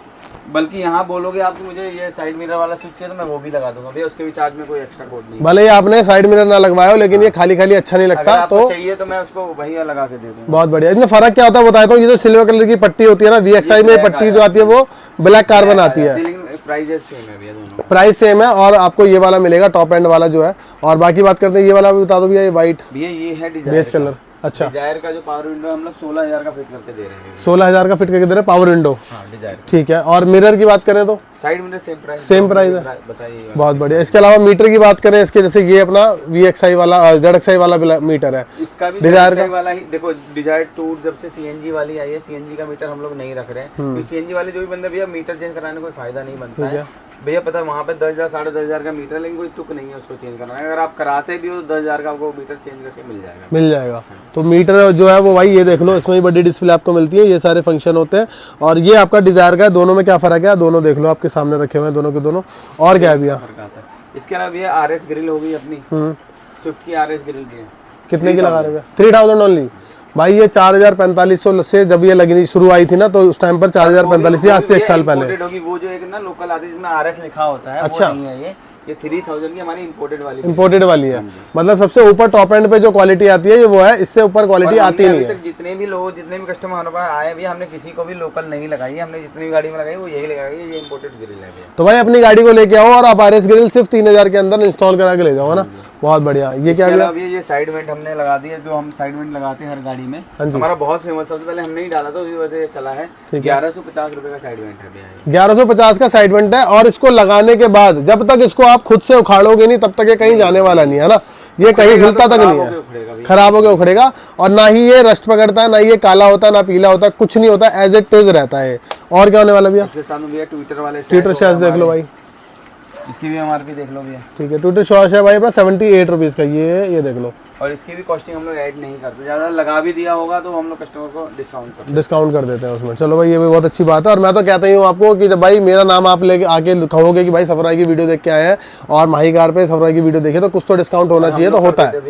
बल्कि यहाँ बोलोगे आप कि मुझे ये साइड मिरर वाला स्विच है तो मैं वो भी लगा दूंगा भैया, उसके भी चार्ज में कोई एक्स्ट्रा कोड नहीं। भले ही आपने साइड मिरर ना लगवाया हो, लेकिन ये खाली खाली अच्छा नहीं लगता, तो चाहिए तो मैं उसको भैया लगा के दे दूंगा। बहुत बढ़िया। इसमें फर्क क्या होता है बताता हूँ। ये जो सिल्वर कलर की पट्टी होती है ना, VXI में पट्टी जो आती है वो ब्लैक कार्बन आती है, लेकिन प्राइस सेम है भैया, दोनों प्राइस सेम है। और आपको ये वाला मिलेगा टॉप एंड वाला जो है। और बाकी बात करते हैं ये वाला भी बता दो भैया, ये व्हाइट भैया ये है बेज कलर। अच्छा, डिजायर का जो पावर विंडो हम लोग 16,000 का फिट करके दे रहे हैं। 16,000 का फिट करके दे रहे हैं पावर विंडो। हाँ डिजायर। ठीक है। और मिरर की बात करें तो साइड मिरर सेम प्राइस है, बताइए। बहुत बढ़िया। इसके अलावा मीटर की बात करें, इसके जैसे ये अपना VXI वाला ZXI वाला मीटर है, इसका भी डिजायर का वाला ही। देखो डिजायर टूर जब से CNG वाली आई है, CNG का मीटर हम लोग नहीं रख रहे हैं। CNG वाले जो भी बंदे भैया मीटर चेंज कराने कोई फायदा नहीं बनता है भैया। पता है वहाँ पे 10,000 10,500 का मीटर, लेकिन कोई तुक नहीं है उसको चेंज करना है। अगर आप कराते भी हो तो 10,000 का आपको मीटर चेंज करके मिल जाएगा। तो मीटर जो है वो भाई ये देख लो, इसमें भी बड़ी डिस्प्ले आपको मिलती है, ये सारे फंक्शन होते हैं। और ये आपका डिजायर का है। दोनों में क्या फर्क है दोनों देख लो, आपके सामने रखे हुए हैं दोनों के दोनों। और क्या है भैया? इसके अलावा ये RS ग्रिल होगी अपनी, स्विफ्ट की RS ग्रिल की है। कितने की लगा रहे हैं? 3,000 ओनली भाई। ये 4,4500 से जब ये लगनी शुरू आई थी ना, तो उस टाइम पर 4,045 आज से 1 साल पहले होगी। वो जो एक ना लोकल आती है जिसमें RS लिखा होता है, अच्छा, वो नहीं है ये 3,000 की हमारी इंपोर्टेड वाली है। मतलब सबसे ऊपर टॉप एंड पे जो क्वालिटी आती है ये वो है, इससे ऊपर क्वालिटी आती नहीं है। जितने भी लोग जितने भी कस्टमर हमारे पास आए भैया, हमने किसी को भी लोकल नहीं लगाई है। हमने जितनी भी गाड़ी में लगाई वो यही लगाई है, ये इंपोर्टेड ग्रिल है भैया। तो भाई अपनी गाड़ी को लेके आओ और आप RS ग्रिल सिर्फ 3,000 के अंदर इंस्टॉल करा के ले जाओ ना, बहुत बढ़िया। ये क्या है? ये साइड वेंट हमने लगा दी है, जो हम साइड वेंट लगाते हैं हर गाड़ी में। हमारा बहुत फेमस, सबसे पहले हमने ही डाला था, उसी वजह से चला है। 1150 रुपए का साइड वेंट है भैया। 1150 का साइड वेंट है। और इसको लगाने के बाद जब तक इसको आप खुद से उखाड़ोगे नहीं तब तक ये कहीं जाने वाला नहीं है ना, ये कहीं हिलता तक नहीं है, खराब होकर उखड़ेगा। और ना ही ये रस्ट पकड़ता है, ना ये काला होता है, ना पीला होता है, कुछ नहीं होता, एज इट इज रहता है। और क्या होने वाला भैया? ट्विटर वाले ट्विटर शॉर्ट्स देख लो भाई, इसकी भी MRP देख लो भैया। ठीक है, ट्विटर शॉर्ट्स है भाई अपना 78 रुपीज़ का, ये देख लो। और इसकी भी कॉस्टिंग हम लोग ऐड नहीं करते, ज़्यादा लगा भी दिया होगा तो हम लोग कस्टमर को डिस्काउंट कर देते हैं उसमें। चलो भाई ये भी बहुत अच्छी बात है। और मैं तो कहता ही हूँ आपको कि जब भाई मेरा नाम आप लेके आके कहोगे कि भाई सफर भाई की वीडियो देख के आए हैं और माही कार पे सफर भाई की वीडियो देखे, तो कुछ तो डिस्काउंट होना चाहिए, तो होता है,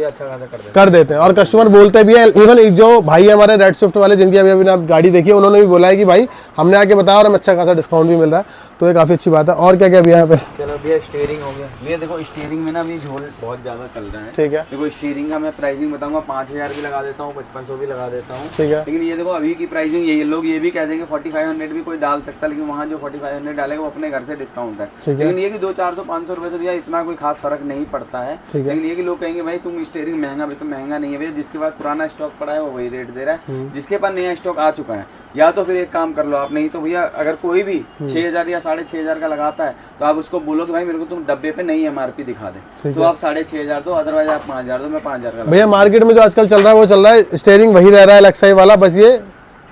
कर देते हैं। और कस्टमर बोलते भी है, इवन जो भाई हमारे रेड स्विफ्ट वाले जिनकी अभी आप गाड़ी देखी है, उन्होंने भी बोला है कि भाई हमने आके बताया और हमें अच्छा खासा डिस्काउंट भी मिल रहा है। तो ये काफ़ी अच्छी बात है। और क्या क्या भैया यहाँ पे? चलो भैया स्टीयरिंग हो गया भैया। देखो स्टीयरिंग में ना अभी झोल बहुत ज़्यादा चल रहा है। ठीक है। देखो स्टीयरिंग का मैं प्राइसिंग बताऊंगा, 5000 भी लगा देता हूँ, 5500 भी लगा देता हूँ। ठीक है। लेकिन ये देखो अभी की प्राइसिंग यही, लोग ये भी कह देंगे 4500 भी कोई डाल सकता है, लेकिन वहाँ जो 4500 डालेगा वो अपने घर से डिस्काउंट है। लेकिन ये कि 200-400-500 रुपये से भैया इतना कोई खास फर्क नहीं पड़ता है। लेकिन ये कि लोग कहेंगे भाई तुम स्टीयरिंग महंगा, भाई तो महंगा नहीं है भैया, जिसके पास पुराना स्टॉक पड़ा है वो वही रेट दे रहा है, जिसके पास नया स्टॉक आ चुका है। या तो फिर एक काम कर लो आप, नहीं तो भैया अगर कोई भी 6000 या 6500 का लगाता है तो आप उसको बोलो कि भाई मेरे को तुम डब्बे पे नई MRP दिखा दे, तो आप 6500 दो, अदरवाइज आप 5000 दो, मैं 5000 का। भैया मार्केट में जो आजकल चल रहा है वो चल रहा है स्टीयरिंग वही रह रहा है LXI वाला, बस ये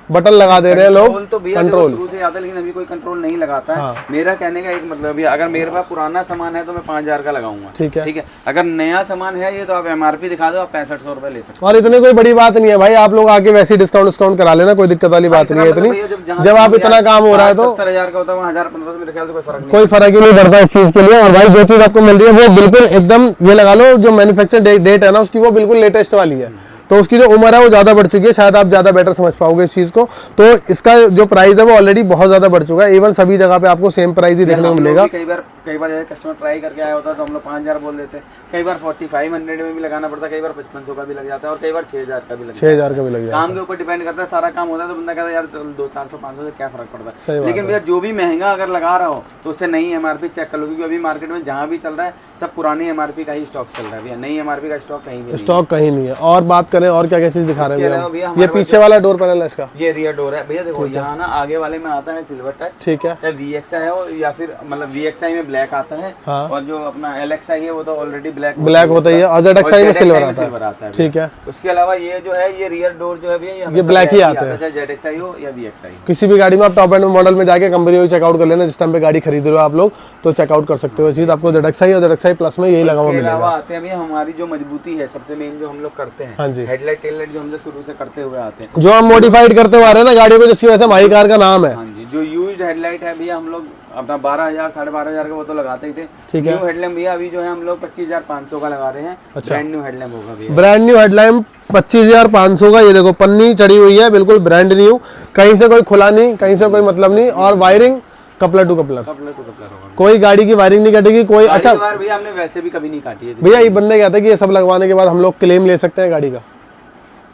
बटन लगा दे रहे हैं लोग। तो भैया शुरू से आता है, लेकिन अभी कोई कंट्रोल नहीं लगाता है। मेरा कहने का एक मतलब है, अगर मेरे पास पुराना सामान है तो मैं 5000 का लगाऊंगा। ठीक है। अगर नया सामान है ये तो आप MRP दिखा दो, आप 6500 रुपए ले सकते हो। और इतनी कोई बड़ी बात नहीं है भाई, आप लोग आके वैसे डिस्काउंट करा लेना, कोई दिक्कत वाली बात नहीं है इतनी। जब आप इतना काम हो रहा है तो 70,000 का होता है, 1000-1500 मेरे ख्याल से कोई फर्क नहीं, कोई फर्क ही नहीं पड़ता इस चीज के लिए। और भाई जो चीज आपको मिल रही है वो बिल्कुल एकदम, ये लगा लो जो मैन्युफैक्चर डेट है ना उसकी, वो बिल्कुल लेटेस्ट वाली है, तो उसकी जो उम्र है वो ज़्यादा बढ़ चुकी है। शायद आप ज़्यादा बेटर समझ पाओगे इस चीज़ को। तो इसका जो प्राइस है वो ऑलरेडी बहुत ज़्यादा बढ़ चुका है। इवन सभी जगह पे आपको सेम प्राइस ही देखने को मिलेगा। कई बार कस्टमर ट्राई करके आया होता है तो हम लोग 5000 बोल देते हैं, कई बार 4500 में भी लगाना पड़ता है, कई बार 5500 का भी लग जाता है, और कई बार 6000 का भी लग जाता है। 6000 का भी लग जाता है। काम के ऊपर डिपेंड करता है, सारा काम होता है तो बंदा कहता है यार 200-400-500 से क्या फर्क पड़ता है। लेकिन भैया जो भी महंगा अगर लगा रहा हो तो उससे नई MRP चेक कर लो, क्योंकि अभी मार्केट में जहाँ भी चल रहा है सब पुरानी MRP का ही स्टॉक चल रहा है भैया, नई MRP का स्टॉक कहीं भी स्टॉक कहीं नहीं है। और बात करें और क्या क्या चीज दिखा रहे हैं भैया? ये पीछे वाला डोर पैनल है इसका, ये रियर डोर है भैया। देखो यहाँ ना आगे वाले में आता है सिल्वर टच, ठीक है, चाहे VXI हो या फिर मतलब VXI में ब्लैक आता है, और जो अपना LXI है वो तो ऑलरेडी ब्लैक होता है, और ZXI में सिल्वर आता है। ठीक है। उसके अलावा ये जो है ये रियर डोर जो है भैया ये ब्लैक ही आता है, चाहे ZXI हो या VXI। किसी भी गाड़ी में आप टॉप एंड मॉडल में जाके कंपनी चेकआउट कर लेना, जिस टाइम पे गाड़ी खरीद रहे हो आप लोग तो चेकआउट कर सकते हो चीज। आपको ZXI और ZXI प्लस में यही लगा हुआ मिलेगा। आते हैं भैया हमारी जो मजबूती है सबसे मेन जो हम लोग करते हैं, हाँ जी, हेडलाइट टेल लाइट जो हम शुरू से करते हुए आते हैं, जो हम मॉडिफाइड करते हुए आ रहे हैं ना गाड़ी को, जिसकी वजह से माही कार का नाम है। हाँ जी, जो यूज्ड हेडलाइट है भैया हम लोग अपना 12,000-12,500 का वो तो लगाते ही थे। ठीक है। न्यू हेडलैम्प भैया अभी जो है हम लोग 25,500 का लगा रहे हैं। अच्छा। ब्रांड न्यू हेडलैम्प होगा भैया, ब्रांड न्यू हेडलैम्प 25,500 का। ये देखो पन्नी चढ़ी हुई है, बिल्कुल ब्रांड न्यू, कहीं से कोई खुला नहीं, कहीं से कोई मतलब नहीं। और वायरिंग कपलर टू कपलर होगा, कोई गाड़ी की वायरिंग नहीं कटेगी कोई। अच्छा भैया हमने वैसे भी कभी नहीं काटी है भैया, ये बंदे कहते हैं कि ये सब लगवाने के बाद हम लोग क्लेम ले सकते हैं गाड़ी का।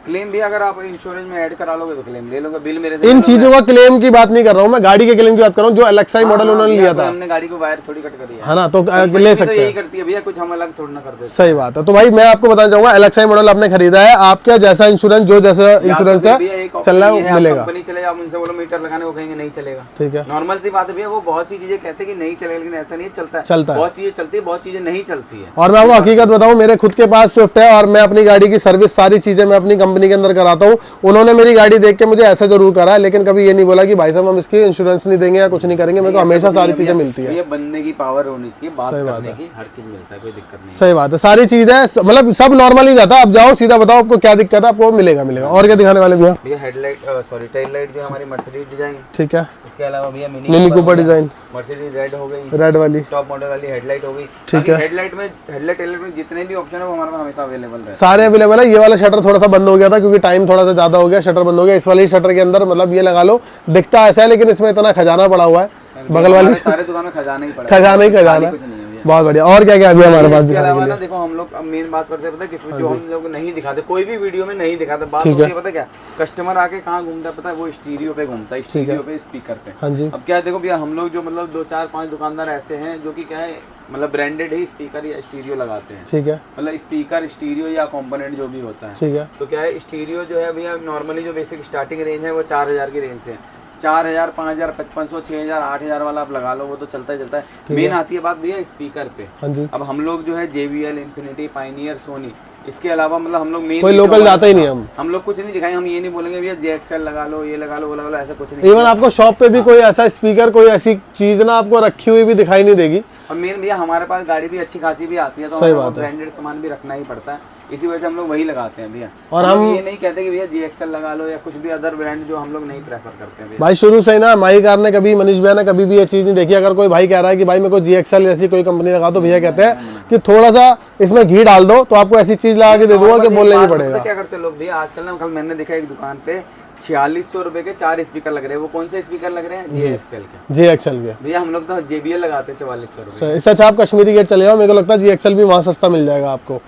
क्लेम भी अगर आप इंश्योरेंस में ऐड करा लोगे तो क्लेम ले लोगे, बिल मेरे से इन चीजों का क्लेम की बात नहीं कर रहा हूँ मैं, गाड़ी के क्लेम की बात कर रहा हूँ। जो LXI मॉडल उन्होंने लिया था, हमने गाड़ी को वायर थोड़ी कट करी है ना, तो ले सकते हैं। यही करती है भैया, कुछ हम अलग थोड़ा ना कर देते। सही बात है। तो भाई मैं आपको बताना चाहूंगा, LXI मॉडल आपने खरीदा है, आपका जैसा इंश्योरेंस, जो जैसा इंश्योरेंस है चल रहा है वो मिलेगा। कंपनी चले आप उनसे बोलो मीटर लगाने, वो कहेंगे नहीं चलेगा। ठीक है, नॉर्मल सी बात है भैया, वो बहुत सी चीजें कहते हैं कि नहीं चलेगा, लेकिन ऐसा नहीं चलता है। बहुत चीजें चलती है, बहुत चीजें नहीं चलती है। और मैं आपको हकीकत बताऊं, मेरे खुद के पास स्विफ्ट है और मैं अपनी गाड़ी की सर्विस सारी चीजें मैं अपनी कंपनी के अंदर कराता हूँ। उन्होंने मेरी गाड़ी देख के मुझे ऐसा जरूर करा है, लेकिन कभी ये नहीं बोला कि भाई साहब हम इसकी इंश्योरेंस नहीं देंगे या कुछ नहीं करेंगे। मेरे को हमेशा सारी चीजें मिलती है। ये बनने की पावर होनी चाहिए, बात करने की, हर चीज मिलता है, कोई दिक्कत नहीं। सही बात है, सारी चीज है, मतलब सब नॉर्मल ही जाता है। आप जाओ सीधा बताओ आपको क्या दिक्कत है, आपको मिलेगा। और क्या दिखाने वाले भैया? भैया हेडलाइट सॉरी टेल लाइट जो हमारी मर्सिडीज डिजाइन, ठीक है। इसके अलावा भैया mini Cooper design, Mercedes red हो गई, रेड वाली टॉप मॉडल वाली हेडलाइट हो गई। ठीक है। हेडलाइट टेल लाइट में जितने भी ऑप्शन है वो हमारे पास हमेशा अवेलेबल है, सारे अवेलेबल है। ये वाला शटर थोड़ा सा बंद हो गया था क्योंकि टाइम थोड़ा सा ज्यादा हो गया, शटर बंद हो गया। इस वाले शटर के अंदर मतलब ये लगा लो दिखता ऐसा है, लेकिन इसमें इतना खजाना पड़ा हुआ है। बगल वाली सारे दुकानों खजाना ही पड़ा, खजाना ही खजाना, बहुत बढ़िया। और क्या क्या अभी हमारे पास दिखाने के लिए? देखो हम लोग मेन बात करते हैं, पता है किसमें, जो हम लोग नहीं दिखाते, कोई भी वीडियो में नहीं दिखाते। बात होती है पता क्या, कस्टमर आके कहाँ घूमता है पता है, वो स्टीरियो पे घूमता है, स्टीरियो पे, स्पीकर पे। हाँ जी। अब क्या देखो भैया, हम लोग जो मतलब 2-4-5 दुकानदार ऐसे हैं जो कि क्या है, मतलब ब्रांडेड ही स्पीकर या स्टीरियो लगाते हैं। ठीक है, मतलब स्पीकर, स्टीरियो या कंपोनेंट जो भी होता है। ठीक है। तो क्या है, स्टीरियो जो है भैया नॉर्मली जो बेसिक स्टार्टिंग रेंज है वो 4000 की रेंज से 4000, 5000, 5500, 6000, 8000 वाला आप लगा लो, वो तो चलता ही चलता है। मेन आती है बात भैया स्पीकर पे। हाँ जी। अब हम लोग जो है JBL, इन्फिनिटी, पायनियर, सोनी, इसके अलावा मतलब हम लोग मेन कोई लोकल जाता ही नहीं। हम लोग कुछ नहीं दिखाएंगे, हम ये नहीं बोलेंगे भैया JXL लगा लो, ये लगा लो, वो लगा लो, ऐसा कुछ नहीं। इवन आपको शॉप पे भी कोई ऐसा स्पीकर, कोई ऐसी चीज ना आपको रखी हुई भी दिखाई नहीं देगी। और मेन भैया हमारे पास गाड़ी भी अच्छी खासी भी आती है, तो हमें ब्रांडेड सामान भी रखना ही पड़ता है, इसी वजह से हम लोग वही लगाते हैं भैया। और हम ये नहीं कहते कि भैया JXL लगा लो या कुछ भी अदर ब्रांड, जो हम लोग नहीं प्रेफर करते हैं भाई। शुरू से ही ना माही कार ने कभी, मनीष भैया ने कभी भी ये चीज नहीं देखी। अगर कोई भाई कह रहा है कि भाई मेरे को JXL जैसी कोई कंपनी लगा दो, भैया कहते हैं कि थोड़ा सा इसमें घी डाल दो तो आपको ऐसी चीज लगा के दे दूंगा कि बोलने नहीं पड़ेगा। क्या करते लोग भैया आजकल ना, कल मैंने देखा एक दुकान पे 4600 रुपए के 4 स्पीकर लग रहे हैं। वो कौन से स्पीकर लग रहे हैं? JXL के। JXL के भैया हम लोग तो JBL लगाते हैं 4400 रुपए। इससे अच्छा आप कश्मीरी गेट चले जाओ, मेरे को लगता है JXL भी वहाँ सस्ता मिल जाएगा आपको।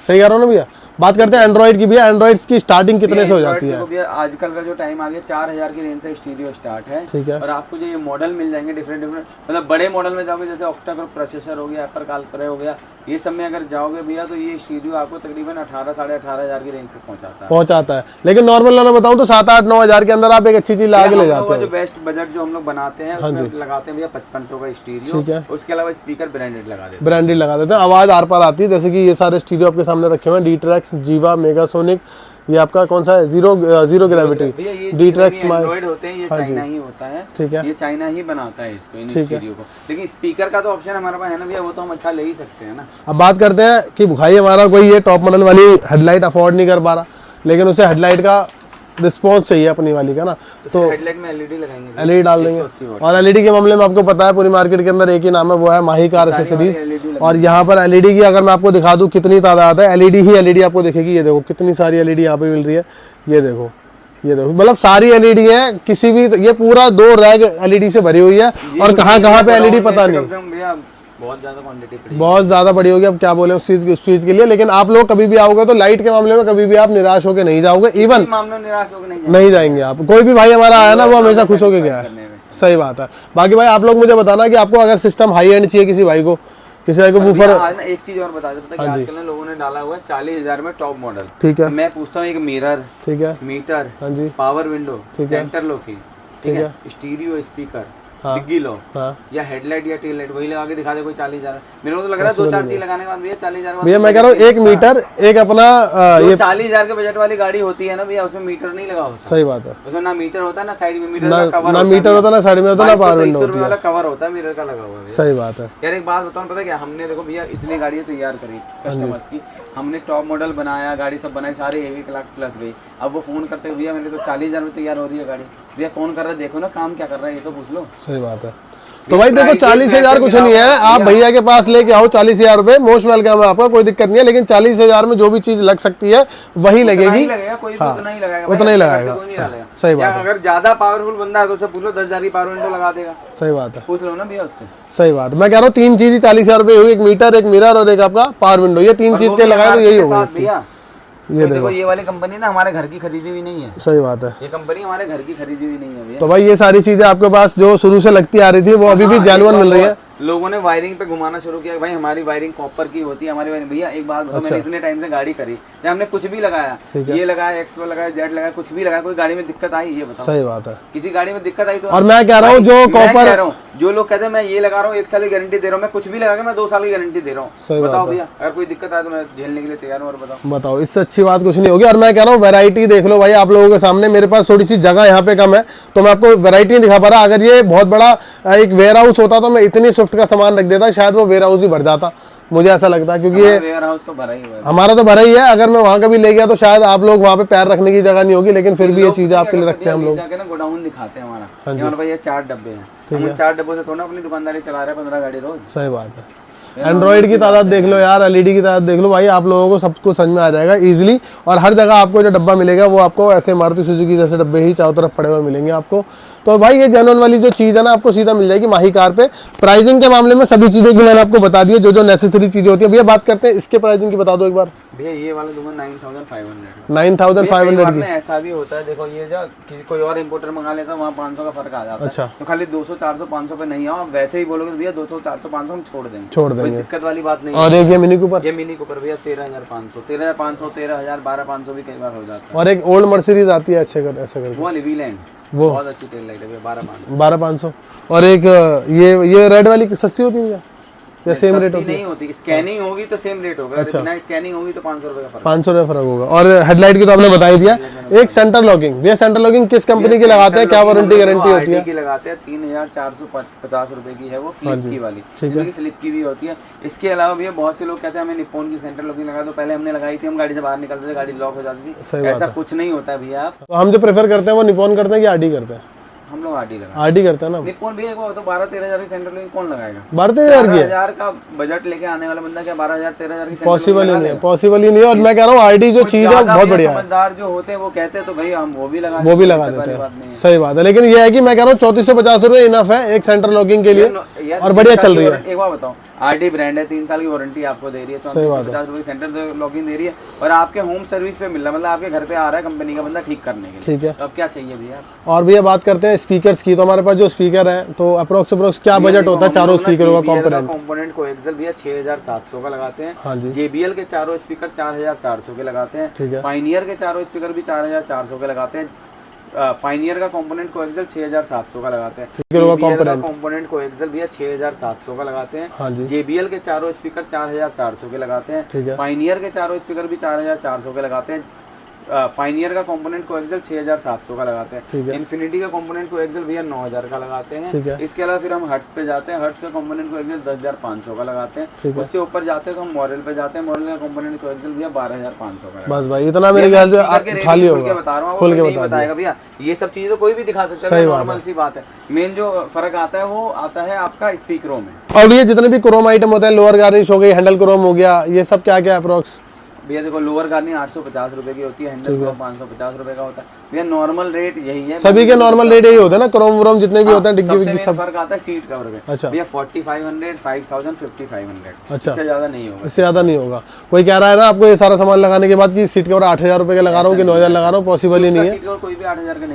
सही कह रहा हूँ ना भैया? बात करते हैं एंड्रॉइड की। भैया एंड्रॉइड की स्टार्टिंग कितने से हो जाती है? भैया आजकल का जो टाइम आ गया 4000 की रेंज से स्टीरियो स्टार्ट है। ठीक है। और आपको जो ये मॉडल मिल जाएंगे डिफरेंट मतलब बड़े मॉडल में जाओगे जैसे ऑक्टा कोर प्रोसेसर हो गया, एप्पल कार्प्रे हो गया, ये सब में अगर जाओगे भैया तो ये स्टीरियो आपको तकरीबन 18 साढ़े 18,000 की रेंज तक पहुंचाता है। लेकिन नॉर्मल वाला बताऊं तो 7-8-9 हजार के अंदर आप एक अच्छी चीज ला के ले जाते हैं। जो बेस्ट बजट जो हम लोग बनाते हैं उसमें लगाते हैं भैया 5500 का स्टीरियो। ठीक है। उसके अलावा स्पीकर ब्रांडेड लगा देते हैं, आवाज आर पार आती है। जैसे कि ये सारे स्टीरियो आपके सामने रखे हुए हैं, D-Trax, जीवा, मेगासोनिक, ये आपका कौन सा है? जीरो ग्रेविटी, D-Trax एंड्रॉइड होते हैं, ये चाइना ही होता है। ठीक है। ये चाइना ही बनाता है इसको, इन स्टीरियो को। लेकिन स्पीकर का तो ऑप्शन हमारे पास है ना भैया, वो तो हम अच्छा ले ही सकते हैं ना। अब बात करते हैं कि भाई हमारा कोई ये टॉप मॉडल वाली हेडलाइट अफोर्ड नहीं कर पा रहा, लेकिन उसे हेडलाइट का रिस्पॉन्स चाहिए अपनी वाली का ना, तो हेडलाइट में LED लगाएंगे, LED डाल देंगे। और LED के मामले में आपको पता है पूरी मार्केट के अंदर एक ही नाम है, वो है माही कार एसेसरीज। और यहाँ पर LED की अगर मैं आपको दिखा दूँ कितनी तादाद है, LED ही LED आपको दिखेगी। ये देखो कितनी सारी LED यहाँ पे मिल रही है, ये देखो मतलब सारी LED है। किसी भी ये पूरा 2 रैक LED से भरी हुई है, और कहाँ पे LED पता नहीं, बहुत ज्यादा क्वांटिटी, बहुत ज्यादा बड़ी होगी। अब क्या बोले उस चीज के लिए। लेकिन आप लोग कभी भी आओगे तो लाइट के मामले में कभी भी आप निराश होकर नहीं जाओगे। इवन मामले में निराश होकर नहीं जाएंगे आप। कोई भी भाई हमारा आया ना वो हमेशा खुश होकर गया है। सही बात है। बाकी भाई आप लोग मुझे बताना कि आपको अगर सिस्टम हाई एंड चाहिए किसी भाई को वूफर। एक चीज और बता देता कि आजकल ना लोगों ने डाला हुआ है 40,000 में टॉप मॉडल। ठीक है। मैं पूछता हूँ एक मिरर, ठीक है, मीटर, हाँ जी, पावर विंडो, ठीक है, सेंटर लॉकिंग, ठीक है, स्टीरियो स्पीकर, हाँ, डिग्गी लॉक, हाँ, या हेडलाइट या टेल लाइट वही लगा के दिखा दे कोई 40,000। मेरे को तो लग रहा है 2-4 चीज लगाने के बाद भैया 40,000। भैया मैं कह रहा हूँ एक मीटर, एक अपना ये 40,000 के बजट वाली गाड़ी होती है ना भैया, उसमें मीटर नहीं लगा होता। सही बात है। उसमें ना मीटर होता है, ना साइड में मीटर का कवर, ना मीटर होता, ना साइड में होता, ना पावर विंडो होती है, कवर होता है मिरर का लगा हुआ है। सही बात है यार एक बात बताऊं, पता क्या, हमने देखो भैया इतनी गाड़ियां तैयार करी कस्टमर्स की, हमने टॉप मॉडल बनाया, गाड़ी सब बनाई, सारी 1 लाख प्लस गई। अब वो फोन करते हैं भैया मैंने तो 40,000 में तैयार हो रही है गाड़ी। भैया कौन कर रहा है देखो ना, काम क्या कर रहा है ये तो पूछ लो। सही बात है। तो भाई देखो 40,000 कुछ नहीं है, आप भैया के पास लेके आओ 40,000 रुपए, मोस्ट वेलकम है आपका, कोई दिक्कत नहीं है। लेकिन 40,000 में जो भी चीज लग सकती है वही लगेगी, उतना ही लगाएगा। सही बात है। अगर ज्यादा पावरफुल बंदा है तो उससे पूछ लो 10,000 की पावर विंडो लगा देगा। सही बात है, पूछ लो ना भैया उससे। सही बात है। मैं कह रहा हूँ 3 चीज ही 40,000 रुपए हुई, एक मीटर, एक मिरर और एक आपका पावर विंडो। ये 3 चीज के लगाए तो यही होगा भैया। ये देखो ये वाली कंपनी ना हमारे घर की खरीदी हुई नहीं है। सही बात है। ये कंपनी हमारे घर की खरीदी हुई नहीं है भैया। तो भाई ये सारी चीजें आपके पास जो शुरू से लगती आ रही थी वो अभी भी जेन्युइन मिल रही है। लोगों ने वायरिंग पे घुमाना शुरू किया, भाई हमारी वायरिंग कॉपर की होती है, हमारी वायरिंग। भैया एक बात बताओ, मैंने इतने टाइम से गाड़ी करी, जब हमने कुछ भी लगाया, ये लगाया, एक्सपो लगाया, जेड लगाया, कुछ भी लगाया, कोई गाड़ी में दिक्कत आई ये बताओ। सही बात है। किसी गाड़ी में दिक्कत आई तो। और मैं कह रहा हूँ जो कॉपर, जो लोग कहते हैं मैं ये लगा रहा हूँ 1 साल की गारंटी दे रहा हूँ, मैं कुछ भी लगा के मैं 2 साल की गारंटी दे रहा हूँ। बताओ भैया अगर कोई दिक्कत आए तो मैं झेलने के लिए तैयार हूँ। और बताओ इससे अच्छी बात कुछ नहीं होगी। और मैं कह रहा हूँ वैरायटी देख लो भाई आप लोगों के सामने। मेरे पास थोड़ी सी जगह यहाँ पे कम है तो मैं आपको वैरायटी नहीं दिखा पा रहा। अगर ये बहुत बड़ा एक वेयर हाउस होता तो मैं इतनी स्विफ्ट का सामान रख देता, शायद वो वेयर हाउस ही भर जाता, मुझे ऐसा लगता है। क्योंकि ये वेयर हाउस तो भरा ही है, हमारा तो भरा ही है। अगर मैं वहाँ कभी ले गया तो शायद आप लोग वहाँ पे पैर रखने की जगह नहीं होगी, लेकिन फिर भी ये चीजें आपके लिए रखते हैं हम लोग। गोडाउन दिखाते हैं हमारा, हमारे पास ये 4 डब्बे हैं, हम 4 डब्बों से थोड़ा अपनी दुकानदारी चला रहे हैं 15 गाड़ी रोज। सही बात है। एंड्रॉइड की तादाद देख लो यार, एलईडी की तादाद देख लो भाई, आप लोगों को सब कुछ समझ में आ जाएगा इजीली। और हर जगह आपको जो डब्बा मिलेगा वो आपको ऐसे मारुति सुजुकी जैसे डब्बे ही चारों तरफ पड़े हुए मिलेंगे आपको। तो भाई ये जेन्युइन वाली जो चीज़ है ना आपको सीधा मिल जाएगी माही कार पे। प्राइसिंग के मामले में सभी चीज़ों की मैंने आपको बता दी है, जो नेसेसरी चीज़ें होती है। भैया बात करते हैं इसके प्राइसिंग की, बता दो एक बार। भैया ये वाला दूंगा 9,500 9,500 की। ऐसा भी होता है देखो, ये जो किसी कोई और इंपोर्टर मंगा लेता है वहाँ 500 का फर्क आ जाता है। अच्छा। तो खाली 200, 400, 500 पे नहीं आओ, वैसे ही बोलोगे भैया 200, 400, 500 हम छोड़ देंगे, कोई दिक्कत वाली बात नहीं। और एक ये मिनी कूपर, ये मिनी कूपर भैया 13,500, 13,000, 12,500 भी कई बार हो जाता है। और एक ओल्ड मर्सिडीज आती है ऐसे कर ऐसा करके, वो वीलैंड, वो बहुत अच्छी टेल लाइट है भैया, 12,500। 12,500। और एक ये रेड वाली सस्ती होती है या सेम रेट होती है? नहीं होती, स्कैनिंग होगी तो सेम रेट होगा। अच्छा। बिना स्कैनिंग होगी तो 500 रुपए का फर्क, 500 रुपए फर्क होगा। और हेडलाइट की तो आपने बता ही दिया। एक सेंटर लॉकिंग, भैया सेंटर लॉकिंग किस कंपनी की लगाते हैं, क्या वारंटी गारंटी होती है? की लगाते हैं 3,450 रुपए की है वो, फ्लिप की वाली, फ्लिप की भी होती है। इसके अलावा भैया बहुत से लोग कहते हैं हमें निप्पॉन की सेंटर लॉकिंग लगा दो, पहले हमने लगाई थी, हम गाड़ी से बाहर निकलते थे गाड़ी लॉक हो जाती थी। ऐसा कुछ नहीं होता है भैया। तो हम जो प्रेफर करते हैं वो निप्पॉन करते हैं कि आरडी करते हैं? हम लोग आरडी लगा आरडी करते हैं ना। निप्पॉन भी एक बार तो 12-13 की सेंट्रल लॉकिंग कौन लगाएगा? 12-13 की है, 12,000 का बजट लेके आने वाला बंदा क्या 12,000-13,000 की पॉसिबल ही नहीं है, पॉसिबल ही नहीं है। और मैं कह रहा हूँ आरडी जो चीज है बहुत बढ़िया है। समझदार जो होते हैं वो कहते हैं तो भाई हम वो भी लगा देते हैं, सही बात है। लेकिन ये है कि मैं कह रहा हूँ 3450 रुपये इनफ है एक सेंट्रल लॉकिंग के लिए और बढ़िया चल रही है। एक बार बताओ, आरडी ब्रांड है, 3 साल की वारंटी आपको दे रही है, 3450 रुपये सेंट्रल लॉकिंग दे रही है और आपके होम सर्विस पे मिल रहा है, मतलब आपके घर पे आ रहा है कंपनी का बंदा ठीक करने के लिए। ठीक है, तो अब क्या चाहिए भैया? और भैया बात करते हैं स्पीकर्स की। तो हमारे पास जो स्पीकर है तो अप्रोक्स क्या बजट होता है चारों स्पीकरों का कंपोनेंट को एक्सेल भैया 6700 का लगाते हैं। हाँ जी। JBL के चारों स्पीकर 4400 के लगाते हैं। ठीक है। पाइनियर के चारों स्पीकर भी 4400 के लगाते हैं। पाइनियर का कंपोनेंट को एक्सेल 6700 का लगाते हैं। कंपोनेंट को एक्सेल भैया 6700 का लगाते हैं। हाँ जी। JBL के चारों स्पीकर 4400 के लगाते हैं। ठीक है। पाइनियर के चारों स्पीकर भी 4400 के लगाते हैं। पाइनियर का कंपोनेंट को एक्सेल 6700 का लगाते हैं। ठीक है। इन्फिनिटी का कंपोनेंट को एक्सेल भैया 9000 का लगाते हैं। ठीक है। इसके अलावा फिर हम हर्ट्स पे जाते हैं, हर्ट्स का कंपोनेंट को एक्सेल 10,500 का लगाते हैं। ठीक है। उससे ऊपर जाते हैं तो हम मॉडल पे जाते हैं, मॉडल का कंपोनेंट को एक्सेल भैया 12,500 का। बस भाई इतना मेरे ख्याल से खाली होगा, बता रहा हूँ, खोल के बताएगा भैया। ये सब चीजें तो कोई भी दिखा सकता है, नॉर्मल सी बात है। मेन जो फर्क आता है वो आता है आपका स्पीकरों में। और ये जितने भी क्रोम आइटम होते हैं, लोअर गार्निश हो गई, हैंडल क्रोम हो गया, ये सब क्या क्या अप्रोक्स? भैया देखो लोअर गार्निंग 850 रुपए की होती है, हैंडल क्रोम 550 रुपए का होता है भैया। नॉर्मल रेट यही है, सभी के नॉर्मल रेट यही होते हैं ना, क्रोम व्रोम जितने भी होते हैं, डिग्गी विग्गी सब। फर्क आता है सीट कवर में। अच्छा भैया 4500, 5000, 5500, अच्छा इससे ज्यादा नहीं होगा। इससे ज्यादा नहीं होगा। कोई कह रहा है ना आपको ये सारा सामान लगाने के बाद कि सीट कवर 8000 रुपए का लगा रहा हूँ कि 9000 लगा रहा हूँ, पॉसिबल ही नहीं है। सीट कवर कोई भी 8000 का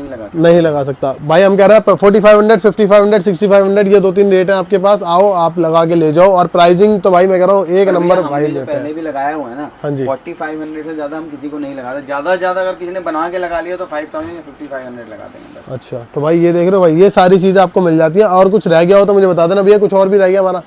नहीं लगा सकता भाई। हम कह रहे हैं 4500, 5500, 6500 ये 2-3 रेट है आपके पास, आओ आप लगा के ले जाओ। और प्राइसिंग तो भाई मैं कह रहा हूँ एक नंबर भाई देते हैं। पहले भी लगाया हुआ है ना। हाँ जी। 4500 से ज्यादा हम किसी को नहीं लगाते, ज्यादा से ज्यादा अगर किसी ने बना के लगा लिया तो 5000 या 5500 लगा देंगे। अच्छा तो भाई ये देख रहे हो भाई, ये सारी चीजें आपको मिल जाती है। और कुछ रह गया हो तो मुझे बता देना भैया, कुछ और भी रह गया हमारा।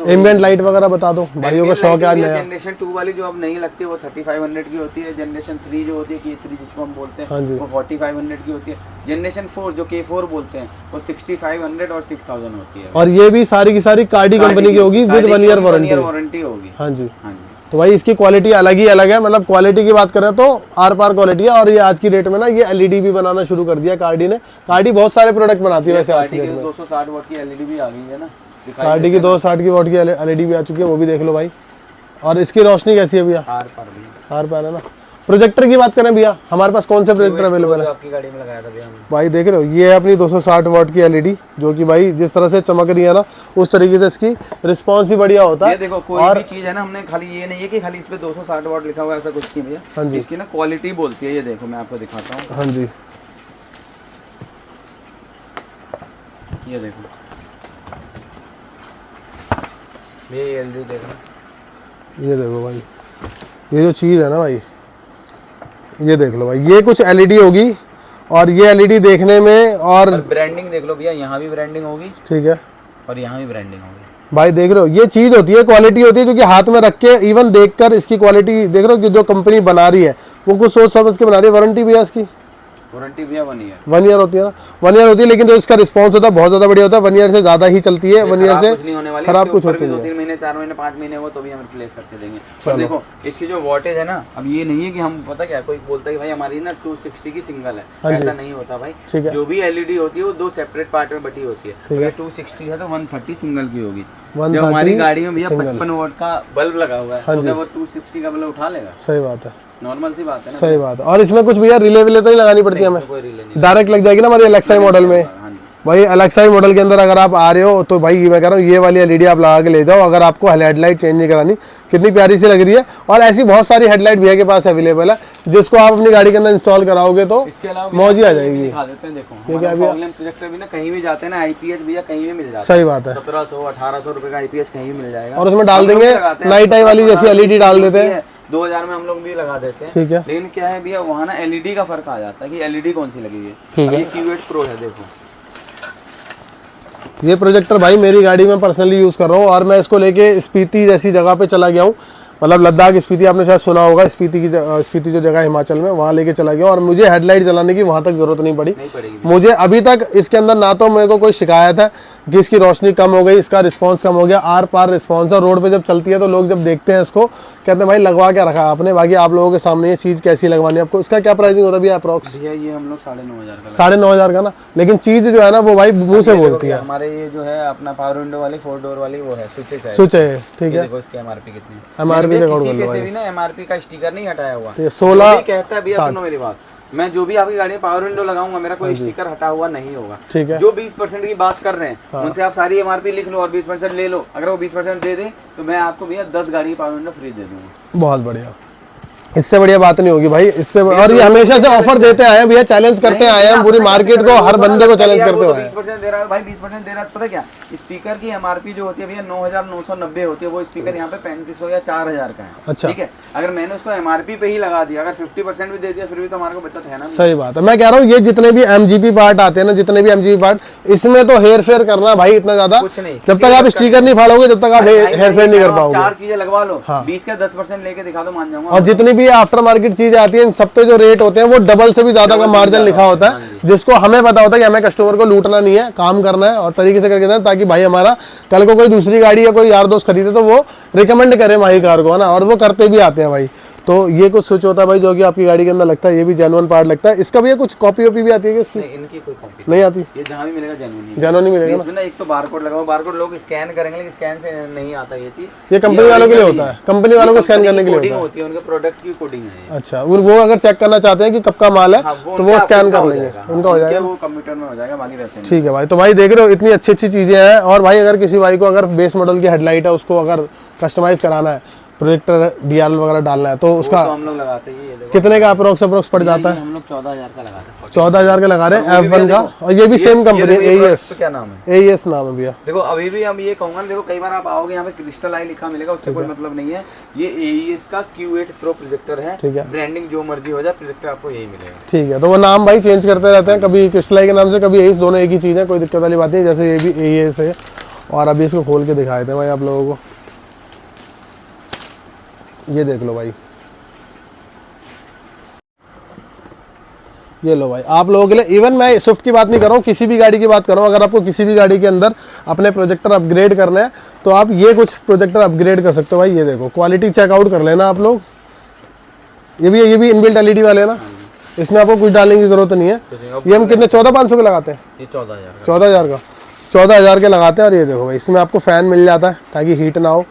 एम्बिएंट लाइट वगैरह बता दो, भाइयों का शौक है नया। जनरेशन 2 वाली जो अब नहीं लगती वो 3500 की होती है। जनरेशन 3 जो होती है K3 जिसको हम बोलते हैं, हाँ जी। वो 4500 की होती है। जनरेशन 4 जो K4 बोलते हैं वो 6500 और 6000 होती है। और ये भी सारी की सारी कार्डी कंपनी की होगी विद 1 ईयर वारंटी होगी। हाँ जी। हाँ जी। तो भाई इसकी क्वालिटी अलग ही अलग है, मतलब क्वालिटी की बात करें तो आर पार क्वालिटी है। और ये आज की डेट में ना ये एलईडी भी बनाना शुरू कर दिया कार्डी ने। कार्डी बहुत सारे प्रोडक्ट बनाती है वैसे आज की डेट में। 260 वाट की एलईडी भी आ गई है ना, कार्डी की 260 वाट की एलईडी भी आ चुकी है, वो भी देख लो भाई। और इसकी रोशनी कैसी है भैया? आर पार है ना। प्रोजेक्टर की बात करें भैया, हमारे पास कौन से प्रोजेक्टर अवेलेबल है? आपकी गाड़ी में लगाया था भैया भाई देख रहे हो, ये है अपनी 260 वाट की एलईडी, जो कि भाई जिस तरह से चमक रही है ना उस तरीके से इसकी रिस्पांस भी बढ़िया होता है। ये देखो कोई भी चीज है ना, हमने खाली ये नहीं है कि खाली इस पे 260 वाट लिखा हुआ है, ऐसा कुछ नहीं भैया। हाँ जी। इसकी ना क्वालिटी बोलती है, ये देखो मैं आपको दिखाता हूँ। हाँ जी, ये देखो ये एलईडी देखो, ये देखो भाई, ये जो चीज़ है ना भाई, ये देख लो भाई, ये कुछ एलईडी होगी। और ये एलईडी देखने में और ब्रांडिंग देख लो भैया, यहाँ भी ब्रांडिंग होगी, ठीक है, और यहाँ भी ब्रांडिंग होगी। भाई देख रहे हो, ये चीज़ होती है, क्वालिटी होती है, जो कि हाथ में रख के इवन देखकर इसकी क्वालिटी देख रहे हो कि जो कंपनी बना रही है वो कुछ सोच समझ के बना रही है। वारंटी भी है इसकी, वारंटी भैया 1 ईयर। 1 ईयर होती है ना, 1 ईयर होती है, लेकिन जो इसका रिस्पॉन्स होता है बहुत ज़्यादा बढ़िया होता है। 1 ईयर से ज़्यादा ही चलती है, 1 ईयर से खराब कुछ होती नहीं है। 2-3 महीने 4 महीने 5 महीने हो तो भी हम रिप्लेस करके देंगे। पर देखो इसकी जो वोल्टेज है ना, अब ये नहीं है कि हम पता क्या कोई बोलता है कि भाई हमारी ना 260 की सिंगल है, ऐसा नहीं होता भाई। ठीक है। जो भी एलईडी होती है वो 2 सेपरेट पार्ट में बटी होती है। अगर 260 है तो 130 सिंगल की होगी। जब हमारी गाड़ी में भैया 55 वोल्ट का बल्ब लगा हुआ है तो वो 260 का बल्ब उठा लेगा। सही बात है, नॉर्मल सी बात है ना। सही बात है। और इसमें कुछ भैया रिले विले तो नहीं लगानी पड़ती है हमें, कोई रिले नहीं, डायरेक्ट लग जाएगी ना हमारी एलेक्साई मॉडल में। भाई एलेक्साई मॉडल के अंदर अगर आप आ रहे हो तो भाई मैं कह रहा हूँ ये वाली एलईडी आप लगा के ले जाओ। अगर आपको हेडलाइट चेंज नहीं करानी, कितनी प्यारी सी लग रही है। और ऐसी बहुत सारी हेडलाइट भैया के पास अवेलेबल है, जिसको आप अपनी गाड़ी के अंदर इंस्टॉल कराओगे तो मौज ही आ जाएगी। दिखा देते हैं, देखो ये क्या प्रोजेक्टर भी ना कहीं भी जाते हैं ना, आईपीएच भैया कहीं भी मिल जाता है। सही बात है, 1700-1800 रुपए का आईपीएच कहीं भी मिल जाएगा। और उसमें डाल देंगे नाइट आई वाली जैसी एलईडी डाल देते हैं, 2000 में हम लोग भी लगा देते हैं। ठीक है। लेकिन क्या है भैया वहाँ ना एलईडी का फर्क आ जाता है कि एलईडी कौन सी लगी है। ये Q8 Pro है, देखो ये प्रोजेक्टर भाई मेरी गाड़ी में पर्सनली यूज़ कर रहा हूँ। और मैं इसको लेके स्पीति जैसी जगह पे चला गया हूँ, मतलब लद्दाख स्पीति आपने शायद सुना होगा, स्पीति जो जगह हिमाचल में, वहाँ लेके चला गया। और मुझे हेडलाइट जलाने की वहाँ तक ज़रूरत नहीं पड़ी। नहीं पड़ेगी मुझे अभी तक इसके अंदर ना तो मेरे को कोई शिकायत है, कि इसकी रोशनी कम हो गई, इसका रिस्पांस कम हो गया, आर पार रिस्पांस है। रोड पे जब चलती है तो लोग जब देखते हैं इसको कहते हैं भाई लगवा क्या रखा आपने। बाकी आप लोगों के सामने ये चीज़ कैसी लगवानी है आपको, इसका क्या प्राइसिंग होता है भैया अप्रॉक्स? भैया ये हम लोग 9,500 का 9,500 का ना, लेकिन चीज़ जो है ना वो भाई मुंह से बोलती है। हमारे ये जो है अपना पावर विंडो वाली 4 डोर वाली वो है स्विच है, ठीक है। देखो इसके एमआरपी कितनी है, एमआरपी से काउंट कर लो किसी भाई। से भी ना एमआरपी का स्टिकर नहीं हटाया हुआ। ये 16 कहता है भैया सुनो मेरी बात, मैं जो भी आपकी गाड़ी में पावर विंडो लगाऊंगा मेरा कोई स्टिकर हटा हुआ नहीं होगा। ठीक है। जो 20% की बात कर रहे हैं उनसे आप सारी एमआरपी लिख लो और 20% ले लो। अगर वो 20% दे दें तो मैं आपको भैया 10 गाड़ी की पावर विंडो फ्री दे दूंगा। बहुत बढ़िया, इससे बढ़िया बात नहीं होगी भाई इससे। और ये हमेशा से ऑफर देते आए हैं भैया, चैलेंज करते आए हैं पूरी मार्केट को, हर बंदे को चैलेंज करते हुए। 20% दे रहा है भाई, 20% दे रहा है। पता क्या, स्पीकर की एमआरपी जो होती है भैया 9,990 होती है, वो स्पीकर यहाँ पे 3500 या 4,000 का है। अच्छा। ठीक है, अगर मैंने उसको एमआरपी पे ही लगा दिया, अगर 50% भी दे दिया फिर भी तो हमारे को बचत है ना। सही बात है, मैं कह रहा हूँ ये जितने भी एमजीपी पार्ट आते हैं ना, जितने भी एमजीपी पार्ट, इसमें तो हेर फेर करना भाई इतना ज्यादा कुछ नहीं। जब तक आप स्टिकर नहीं फाड़ोगे जब तक आप हेर फेर नहीं कर पाओगे। 4 चीजें लगवा लो, 20 का 10% लेके दिखा दो, मान जाऊंगा। और जितनी भी आफ्टर मार्केट चीजें आती है इन सब पे जो रेट होते हैं वो डबल से भी ज्यादा का मार्जिन लिखा होता है, जिसको हमें पता होता है कि हमें कस्टमर को लूटना नहीं है, काम करना है और तरीके से करके देना, ताकि भाई हमारा कल को कोई दूसरी गाड़ी या कोई यार दोस्त खरीदे तो वो रिकमेंड करे माही कार को, है ना। और वो करते भी आते हैं भाई। तो ये कुछ स्विच होता है भाई जो कि आपकी गाड़ी के अंदर लगता है, ये भी जेन्युइन पार्ट लगता है। इसका भी ये कुछ कॉपी वॉपी भी आती है इसकी? इनकी कोई कॉपी नहीं आती, ये जहाँ भी मिलेगा जेन्युइन जेन्युइन ही मिलेगा ना। इसमें ना एक तो बारकोड लगाओ, बारकोड लोग स्कैन करेंगे लेकिन स्कैन से नहीं आता ये चीज। ये कंपनी वालों के लिए होता है, कंपनी वालों को स्कैन करने के लिए होता है। होती है उनके प्रोडक्ट की कोडिंग है। अच्छा, वो अगर चेक करना चाहते हैं कि कब का माल है तो वो स्कैन कर लेंगे, उनका हो जाएगा, वो कंप्यूटर में हो जाएगा, बाकी वैसे नहीं। ठीक है भाई। तो भाई देख रहे हो इतनी अच्छी अच्छी चीजें हैं। और भाई अगर किसी भाई को अगर बेस मॉडल की हेडलाइट है उसको अगर कस्टमाइज कराना है, प्रोजेक्टर डीआरएल वगैरह डालना है तो उसका तो हम लोग लगाते हैं। ये देखो कितने का अप्रोक्स पड़ जाता है? हम लोग 14,000 का लगाते हैं। 14,000 का लगा रहे हैं F1 का, और ये भी सेम कंपनी AES। क्या नाम है? AES नाम है भैया। देखो अभी भी हम ये कहूंगा, देखो कई बार आप आओगे यहाँ पे क्रिस्टल आई लिखा मिलेगा, उससे कोई मतलब नहीं है। ये AES का Q8 प्रो प्रोजेक्टर है। ठीक है। ब्रांडिंग जो मर्जी हो जाए, प्रोजेक्टर आपको यही मिलेगा। ठीक है, तो वो नाम भाई चेंज करते रहते हैं, कभी क्रिस्टलाई के नाम से, कभी AES, दोनों एक ही चीज़ है, कोई दिक्कत वाली बात नहीं। जैसे ये भी AES है। और अभी इसको खोल के दिखाए थे भाई आप लोगों को, ये देख लो भाई, ये लो भाई आप लोगों के लिए। इवन मैं स्विफ्ट की बात नहीं कर रहा हूँ, किसी भी गाड़ी की बात कर रहा हूँ। अगर आपको किसी भी गाड़ी के अंदर अपने प्रोजेक्टर अपग्रेड करने हैं तो आप ये कुछ प्रोजेक्टर अपग्रेड कर सकते हो भाई। ये देखो, क्वालिटी चेकआउट कर लेना आप लोग। ये भी इनबिल्ट LED वाले हैं ना, इसमें आपको कुछ डालने की जरूरत नहीं है। ये हम कितने 14,500 के लगाते हैं? ये 14,000 14,000 का, 14,000 के लगाते हैं। और ये देखो भाई, इसमें आपको फैन मिल जाता है ताकि हीट ना हो,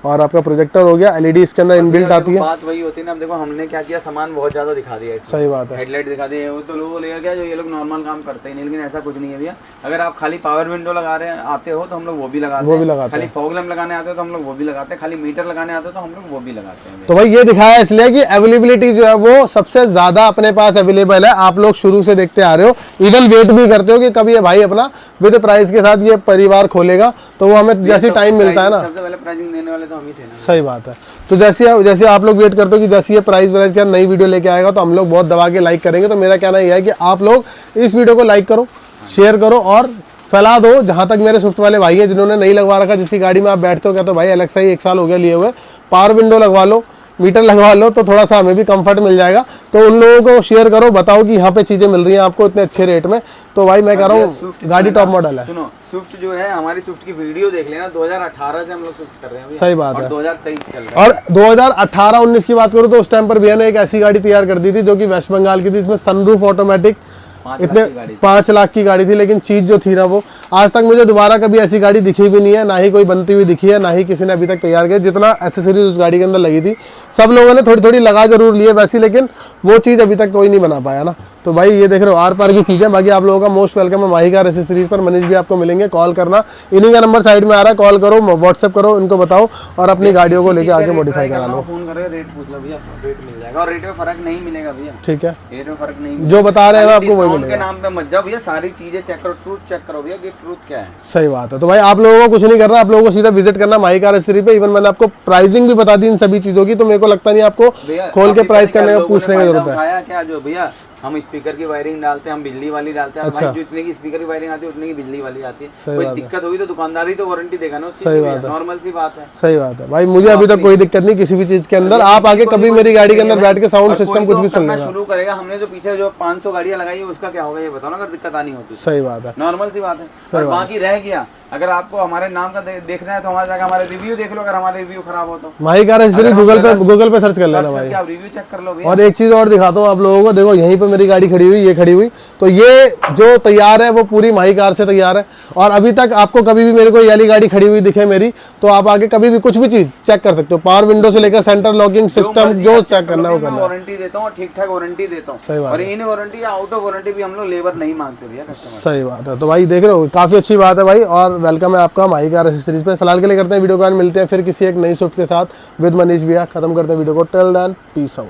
और आपका प्रोजेक्टर हो गया। LED इसके अंदर इनबिल्ट आती है। बात वही होती है ना, अब देखो हमने क्या किया, सामान बहुत ज्यादा दिखा दिया। सही बात है, हेडलाइट दिखा दी है, वो तो लोगों बोलेगा क्या जो ये लोग नॉर्मल काम करते ही नहीं, लेकिन ऐसा कुछ नहीं है भैया। अगर आप खाली पावर विंडो लगा रहे हैं आते हो तो हम लोग वो भी लगाते हैं, खाली फॉग लैंप लगाने आते हो तो हम लोग वो भी लगाते हैं, खाली मीटर लगाने आते हो तो हम लोग वो भी लगाते हैं। तो भाई ये दिखाया इसलिए कि अवेलेबिलिटी जो है वो सबसे ज्यादा अपने पास अवेलेबल है। आप लोग शुरू से देखते आ रहे हो, इवन वेट भी करते हो कि कभी ये भाई अपना विद प्राइस के साथ ये परिवार खोलेगा, तो वो हमें जैसे टाइम मिलता है ना, सबसे पहले प्राइसिंग देने वाले तो हम ही थे ना। सही बात है। तो जैसे आप लोग वेट करते हो कि जैसे ये प्राइस के नई वीडियो लेके आएगा तो हम लोग बहुत दबा के लाइक करेंगे। तो मेरा कहना यह है कि आप लोग इस वीडियो को लाइक करो, शेयर करो और फैला दो। जहां तक मेरे स्विफ्ट वाले भाई हैं जिन्होंने नहीं लगवा रखा, जिसकी गाड़ी में आप बैठते हो, क्या तो भाई एलेक्सा ही 1 साल हो गया लिए हुए, पावर विंडो लगवा लो, मीटर लगवा लो, तो थोड़ा सा हमें भी कंफर्ट मिल जाएगा। तो उन लोगों को शेयर करो, बताओ कि यहाँ पे चीजें मिल रही हैं आपको इतने अच्छे रेट में। तो भाई मैं कह रहा हूँ गाड़ी टॉप मॉडल है। सुनो, स्विफ्ट जो है, हमारी स्विफ्ट की वीडियो देख लेना, 2018 से हम लोग स्विफ्ट कर रहे हैं। सही बात है। 2023 चल रहा है। और 2018-19 की बात करूँ तो उस टाइम पर भैया ने एक ऐसी गाड़ी तैयार कर दी थी जो कि वेस्ट बंगाल की थी, इसमें सनरूफ ऑटोमेटिक, इतने 5 लाख की गाड़ी थी। लेकिन चीज जो थी ना, वो आज तक मुझे दोबारा कभी ऐसी गाड़ी दिखी भी नहीं है, ना ही कोई बनती हुई दिखी है, ना ही किसी ने अभी तक तैयार किया। जितना एसेसरीज उस गाड़ी के अंदर लगी थी, सब लोगों ने थोड़ी थोड़ी लगा जरूर ली है वैसी, लेकिन वो चीज़ अभी तक कोई नहीं बना पाया ना। तो भाई ये देख रहे हो आर पार की चीज़ है। बाकी आप लोगों का मोस्ट वेलकम है माही कार एसेसरीज पर। मनीष भी आपको मिलेंगे, कॉल करना, इन्हीं का नंबर साइड में आ रहा है, कॉल करो, व्हाट्सएप करो, इनको बताओ और अपनी गाड़ियों को लेके आके मॉडिफाई करा लो। फोन करो, रेट पूछ लो भैया, रेट मिल जाएगा। और रेट में फर्क नहीं मिलेगा भैया, ठीक है, रेट में फर्क नहीं, जो बता रहे हैं ना आपको वही मिलेगा। के नाम पे मत जाओ भैया, सारी चीजें चेक करो, ट्रूथ चेक करो भैया कि ट्रूथ क्या है। सही बात है। तो भाई आप लोगों को कुछ नहीं करना, आप लोगों को सीधा विजिट करना माही कार एसेसरी पे। इवन मैंने आपको प्राइसिंग भी बता दी इन सभी चीजों की, तो मेरे को लगता नहीं आपको खोल के प्राइस करने का पूछने की जरूरत है। क्या जो भैया हम स्पीकर की वायरिंग डालते हैं, हम बिजली वाली डालते हैं। अच्छा। भाई जो इतने की स्पीकर की वायरिंग आती है उतने की बिजली वाली आती है। सही कोई बात है। दिक्कत होगी तो दुकानदारी तो वारंटी देगा ना उसकी। सही बात है, नॉर्मल सी बात है। सही बात है भाई, मुझे अभी तक कोई दिक्कत नहीं किसी भी चीज के अंदर। आप आके कभी मेरी गाड़ी के अंदर बैठ के साउंड सिस्टम कुछ भी सुन लेना शुरू करेगा। हमने जो पीछे जो 500 गाड़ियां लगाई है उसका क्या होगा ये बताओ ना, अगर दिक्कत आनी होती है। सही बात है, नॉर्मल सी बात है। और बाकी रह गया अगर आपको हमारे नाम का देखना है तो हमारे जाकर हमारे रिव्यू देख लो, अगर हमारे रिव्यू खराब हो तो माही कार एसेसरीज गूगल पे सर्च कर लेना भाई। आप रिव्यू चेक कर लो भैया। और एक चीज और दिखाता हूँ आप लोगों को, देखो यहीं पे मेरी गाड़ी खड़ी हुई, ये खड़ी हुई, तो ये जो तैयार है वो पूरी माही कार से तैयार है। और अभी तक आपको कभी भी मेरे को ये वाली गाड़ी खड़ी हुई दिखे मेरी, तो आप आगे कभी भी कुछ भी चीज चेक कर सकते हो, पावर विंडो से लेकर सेंटर लॉकिंग सिस्टम जो चेक करना है वो करना है। वारंटी देता हूँ, ठीक ठाक वारंटी देता हूँ। सही बात और इन वारंटी या आउट ऑफ वारंटी भी हम लोग लेबर नहीं मांगते भैया कस्टमर। सही बात है। तो भाई देख रहे हो, काफी अच्छी बात है भाई, और वेलकम है आपका माही कार एसेसरीज पे। फिलहाल के लिए करते हैं वीडियो को, मिलते हैं फिर किसी एक नई स्विफ्ट के साथ विद मनीष भैया। खत्म करते हैं वीडियो को, टिल देन पीस आउट।